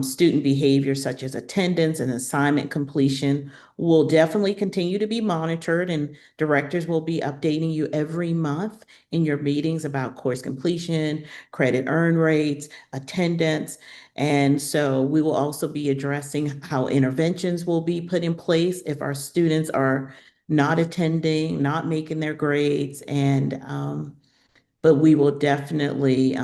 Speaker 4: Student behavior such as attendance and assignment completion will definitely continue to be monitored, and directors will be updating you every month in your meetings about course completion, credit earn rates, attendance. And so we will also be addressing how interventions will be put in place if our students are not attending, not making their grades, but we will definitely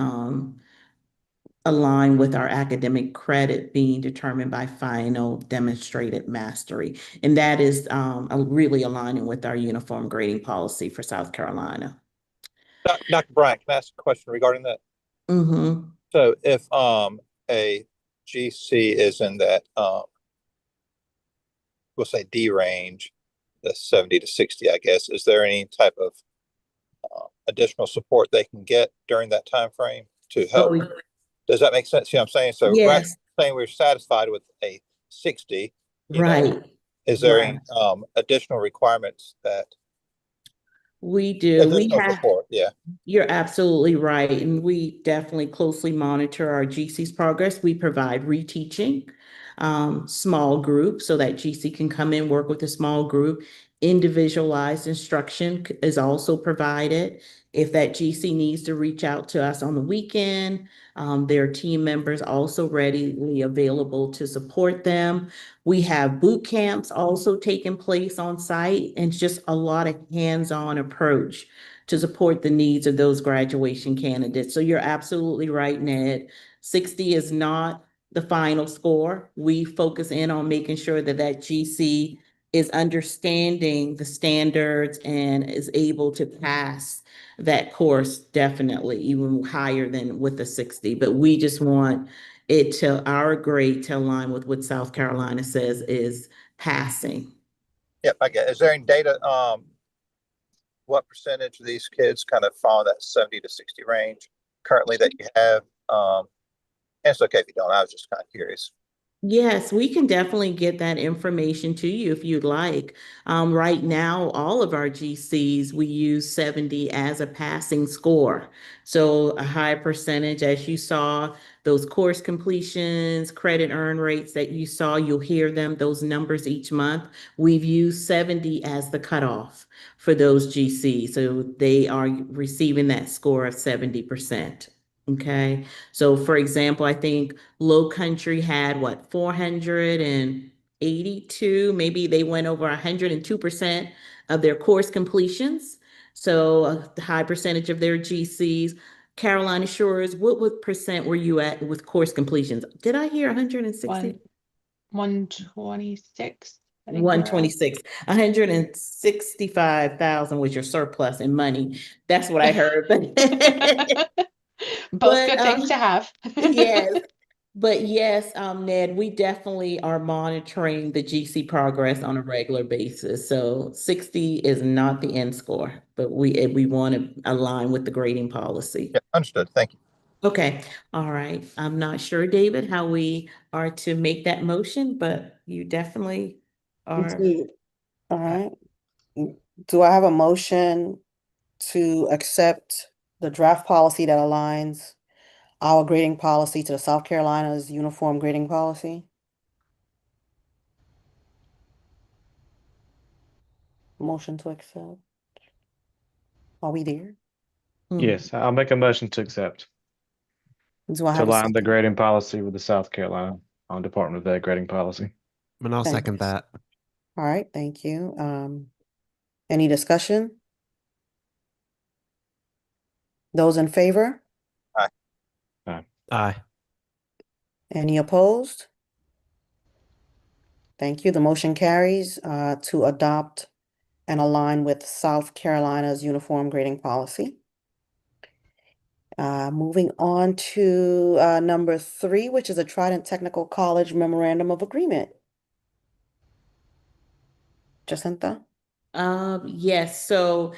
Speaker 4: align with our academic credit being determined by final demonstrated mastery. And that is really aligning with our uniform grading policy for South Carolina.
Speaker 8: Dr. Bryant, can I ask a question regarding that?
Speaker 4: Mm-hmm.
Speaker 8: So if a GC is in that we'll say D range, the 70 to 60, I guess, is there any type of additional support they can get during that time frame to help?
Speaker 4: Oh,
Speaker 8: Does that make sense? You know what I'm saying? So rather
Speaker 4: yes.
Speaker 8: than saying we're satisfied with a 60, you know,
Speaker 4: Right.
Speaker 8: Is there
Speaker 4: Right.
Speaker 8: any additional requirements that
Speaker 4: We do. We
Speaker 8: additional
Speaker 4: have.
Speaker 8: support? Yeah.
Speaker 4: You're absolutely right. And we definitely closely monitor our GC's progress. We provide reteaching, small groups so that GC can come in, work with a small group. Individualized instruction is also provided. If that GC needs to reach out to us on the weekend, their team members also readily available to support them. We have boot camps also taking place on site, and it's just a lot of hands-on approach to support the needs of those graduation candidates. So you're absolutely right, Ned. 60 is not the final score. We focus in on making sure that that GC is understanding the standards and is able to pass that course definitely even higher than with the 60. But we just want it to our grade to align with what South Carolina says is passing.
Speaker 8: Yep, I get it. Is there any data what percentage of these kids kind of fall in that 70 to 60 range currently that you have? And it's okay if you don't. I was just kind of curious.
Speaker 4: Yes, we can definitely get that information to you if you'd like. Right now, all of our GCs, we use 70 as a passing score. So a high percentage, as you saw, those course completions, credit earn rates that you saw, you'll hear them, those numbers each month. We've used 70 as the cutoff for those GCs. So they are receiving that score of 70%. Okay. So for example, I think Low Country had what, 482, maybe they went over 102% of their course completions. So a high percentage of their GCs. Carolina Shores, what percent were you at with course completions? Did I hear 160?
Speaker 11: 126, I think we're at.
Speaker 4: 126, 165,000 was your surplus in money. That's what I heard.
Speaker 11: Both
Speaker 4: But
Speaker 11: good things to have.
Speaker 4: yes, but yes, Ned, we definitely are monitoring the GC progress on a regular basis. So 60 is not the end score, but we want to align with the grading policy.
Speaker 8: Yeah, understood. Thank you.
Speaker 4: Okay, all right. I'm not sure, David, how we are to make that motion, but you definitely are.
Speaker 1: All right. Do I have a motion to accept the draft policy that aligns our grading policy to the South Carolina's uniform grading policy? Motion to accept. Are we there?
Speaker 3: Yes, I'll make a motion to accept
Speaker 1: Do I
Speaker 3: to
Speaker 1: have a
Speaker 3: align the
Speaker 1: second?
Speaker 3: grading policy with the South Carolina on Department of Ed grading policy.
Speaker 14: And I'll second
Speaker 1: Thanks.
Speaker 14: that.
Speaker 1: All right, thank you. Any discussion? Those in favor?
Speaker 14: Aye.
Speaker 1: Any opposed? Thank you. The motion carries to adopt and align with South Carolina's uniform grading policy. Moving on to number 3, which is a Trident Technical College Memorandum of Agreement. Jacinta?
Speaker 4: Yes, so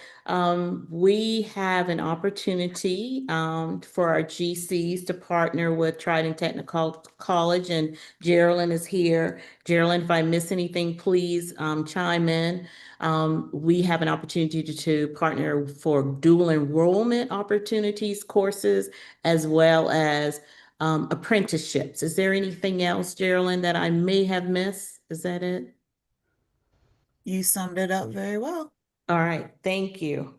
Speaker 4: we have an opportunity for our GCs to partner with Trident Technical College, and Geraldine is here. Geraldine, if I miss anything, please chime in. We have an opportunity to partner for dual enrollment opportunities, courses, as well as apprenticeships. Is there anything else, Geraldine, that I may have missed? Is that it?
Speaker 10: You summed it up very well.
Speaker 4: All right, thank you.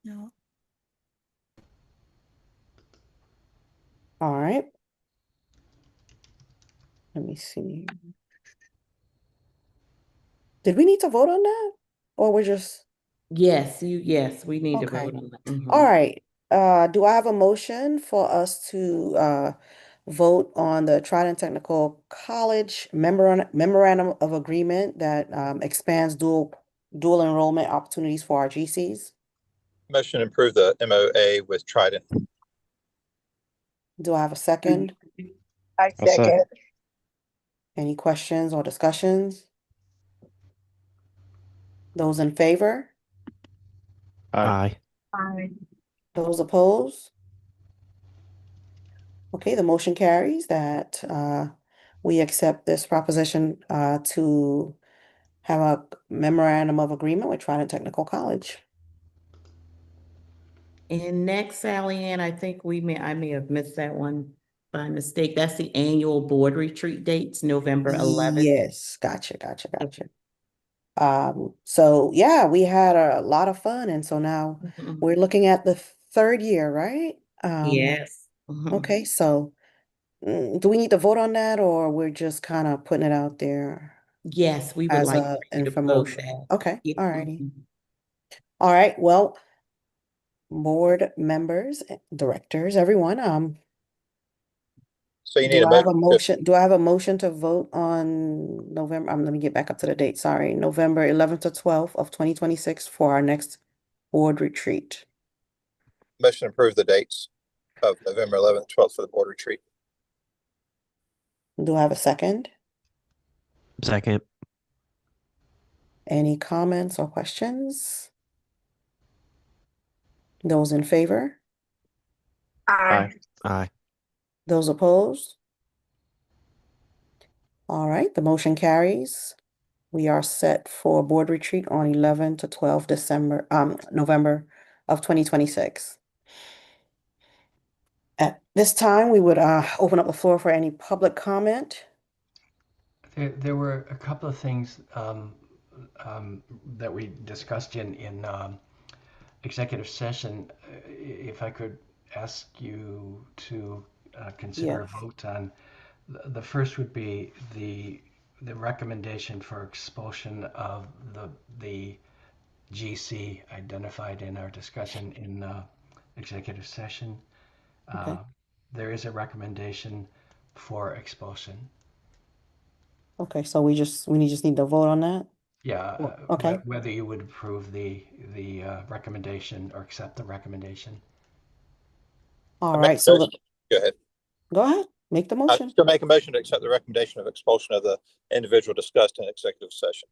Speaker 10: No.
Speaker 1: All right. Let me see. Did we need to vote on that? Or we're just,
Speaker 4: Yes, we need to
Speaker 1: okay.
Speaker 4: vote on that. Mhm.
Speaker 1: All right. Do I have a motion for us to vote on the Trident Technical College memorandum of agreement that expands dual enrollment opportunities for our GCs?
Speaker 8: Motion to improve the MOA with Trident.
Speaker 1: Do I have a second?
Speaker 9: I
Speaker 3: I'll second.
Speaker 9: second.
Speaker 1: Any questions or discussions? Those in favor?
Speaker 14: Aye.
Speaker 5: Aye.
Speaker 1: Those opposed? Okay, the motion carries that we accept this proposition to have a memorandum of agreement with Trident Technical College.
Speaker 4: And next, Sally Ann, I think I may have missed that one by mistake. That's the annual board retreat dates, November 11th.
Speaker 1: Yes, gotcha. So yeah, we had a lot of fun, and so now we're looking at the third year, right?
Speaker 4: Yes.
Speaker 1: Okay, so do we need to vote on that, or we're just kind of putting it out there
Speaker 4: Yes, we would
Speaker 1: as
Speaker 4: like
Speaker 1: a
Speaker 4: you to vote
Speaker 1: information?
Speaker 4: that.
Speaker 1: Okay,
Speaker 4: Yeah.
Speaker 1: all righty. All right, well, board members, directors, everyone,
Speaker 8: So you need
Speaker 1: do
Speaker 8: a
Speaker 1: I have a
Speaker 8: motion to,
Speaker 1: motion? Do I have a motion to vote on November? Let me get back up to the date. Sorry, November 11th to 12th of 2026 for our next board retreat.
Speaker 8: motion to approve the dates of November 11th, 12th for the board retreat.
Speaker 1: Do I have a second?
Speaker 14: Second.
Speaker 1: Any comments or questions? Those in favor?
Speaker 9: Aye.
Speaker 14: Aye.
Speaker 1: Those opposed? All right, the motion carries. We are set for board retreat on 11 to 12 November of 2026. At this time, we would open up the floor for any public comment.
Speaker 13: There were a couple of things that we discussed in executive session. If I could ask you to consider a
Speaker 1: Yes.
Speaker 13: vote on, the first would be the recommendation for expulsion of the GC identified in our discussion in executive session.
Speaker 1: Okay.
Speaker 13: There is a recommendation for expulsion.
Speaker 1: Okay, so we just need to vote on that?
Speaker 13: Yeah,
Speaker 1: Okay.
Speaker 13: whether you would approve the recommendation or accept the recommendation.
Speaker 1: All right, so
Speaker 8: Go ahead.
Speaker 1: go ahead, make the
Speaker 8: I
Speaker 1: motion.
Speaker 8: still make a motion to accept the recommendation of expulsion of the individual discussed in executive session.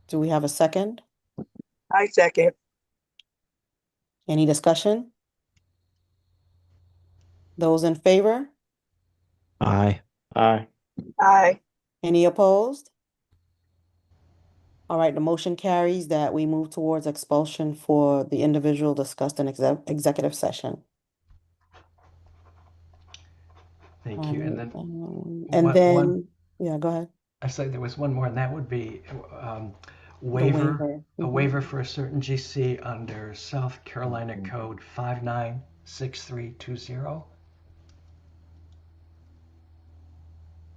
Speaker 1: Do we have a second?
Speaker 9: I second.
Speaker 1: Any discussion? Those in favor?
Speaker 14: Aye.
Speaker 3: Aye.
Speaker 9: Aye.
Speaker 1: Any opposed? All right, the motion carries that we move towards expulsion for the individual discussed in executive session.
Speaker 13: Thank you. And then
Speaker 1: And
Speaker 13: one,
Speaker 1: then, yeah, go ahead.
Speaker 13: I say there was one more, and that would be
Speaker 1: The
Speaker 13: waiver, a
Speaker 1: Mhm.
Speaker 13: waiver for a certain GC under South Carolina Code 596320.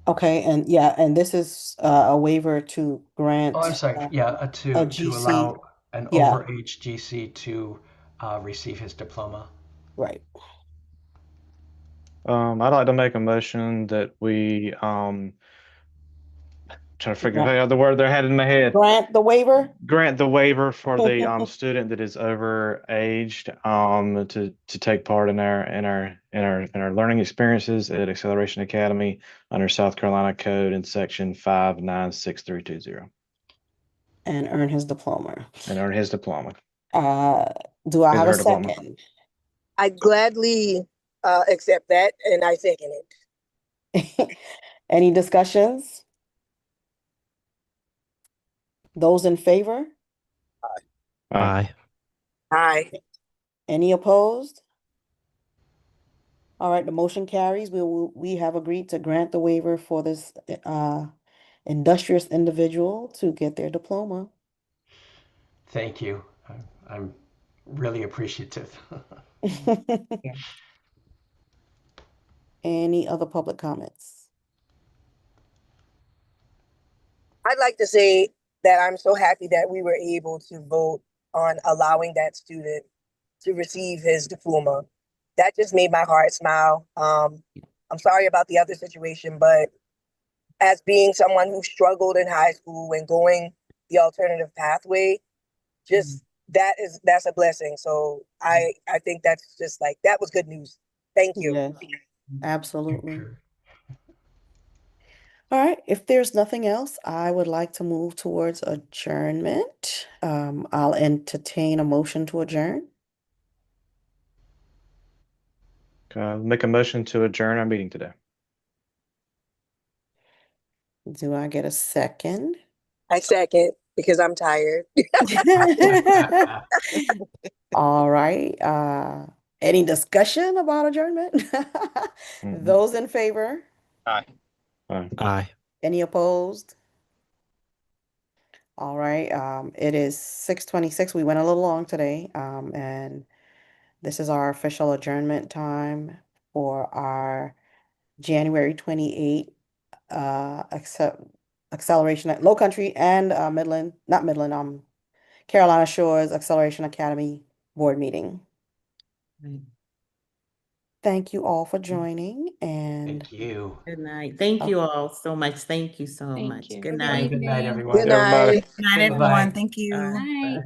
Speaker 1: Okay, and yeah, and this is a waiver to grant
Speaker 13: Oh, I'm sorry. Yeah,
Speaker 1: a
Speaker 13: to
Speaker 1: GC.
Speaker 13: allow an
Speaker 1: Yeah,
Speaker 13: overage GC to receive his diploma.
Speaker 1: right.
Speaker 3: I'd like to make a motion that we trying to figure out the word they had in my head.
Speaker 1: Grant the waiver?
Speaker 3: Grant the waiver for the student that is overaged to take part in our learning experiences at Acceleration Academy under South Carolina Code in section 596320
Speaker 1: And earn his diploma.
Speaker 3: and earn his diploma.
Speaker 1: Do I
Speaker 3: His
Speaker 1: have
Speaker 3: or
Speaker 1: a
Speaker 3: her diploma.
Speaker 1: second?
Speaker 9: I gladly accept that, and I second it.
Speaker 1: Any discussions? Those in favor?
Speaker 14: Aye.
Speaker 9: Aye.
Speaker 1: Any opposed? All right, the motion carries. We have agreed to grant the waiver for this industrious individual to get their diploma.
Speaker 13: Thank you. I'm really appreciative.
Speaker 1: Any other public comments?
Speaker 9: I'd like to say that I'm so happy that we were able to vote on allowing that student to receive his diploma. That just made my heart smile. I'm sorry about the other situation, but as being someone who struggled in high school and going the alternative pathway, just that's a blessing. So I think that's just like, that was good news. Thank you.
Speaker 1: Yes, absolutely. All right, if there's nothing else, I would like to move towards adjournment. I'll entertain a motion to adjourn.
Speaker 3: Make a motion to adjourn our meeting today.
Speaker 1: Do I get a second?
Speaker 9: I second because I'm tired.
Speaker 1: All right. Any discussion about adjournment?
Speaker 3: Mhm.
Speaker 1: Those in favor?
Speaker 8: Aye.
Speaker 14: Aye.
Speaker 1: Any opposed? All right. It is 6:26. We went a little long today. And this is our official adjournment time for our January 28th acceleration at Low Country and Midland, not Midland, Carolina Shores Acceleration Academy board meeting. Thank you all for joining, and
Speaker 13: Thank you.
Speaker 4: Good night. Thank you all so much. Thank you so
Speaker 5: Thank
Speaker 4: much.
Speaker 5: you.
Speaker 4: Good
Speaker 5: Good
Speaker 4: night.
Speaker 13: Good night,
Speaker 5: evening.
Speaker 13: everyone.
Speaker 9: Good night.
Speaker 10: Good night,
Speaker 13: Bye-bye.
Speaker 10: everyone. Thank you.
Speaker 5: Night.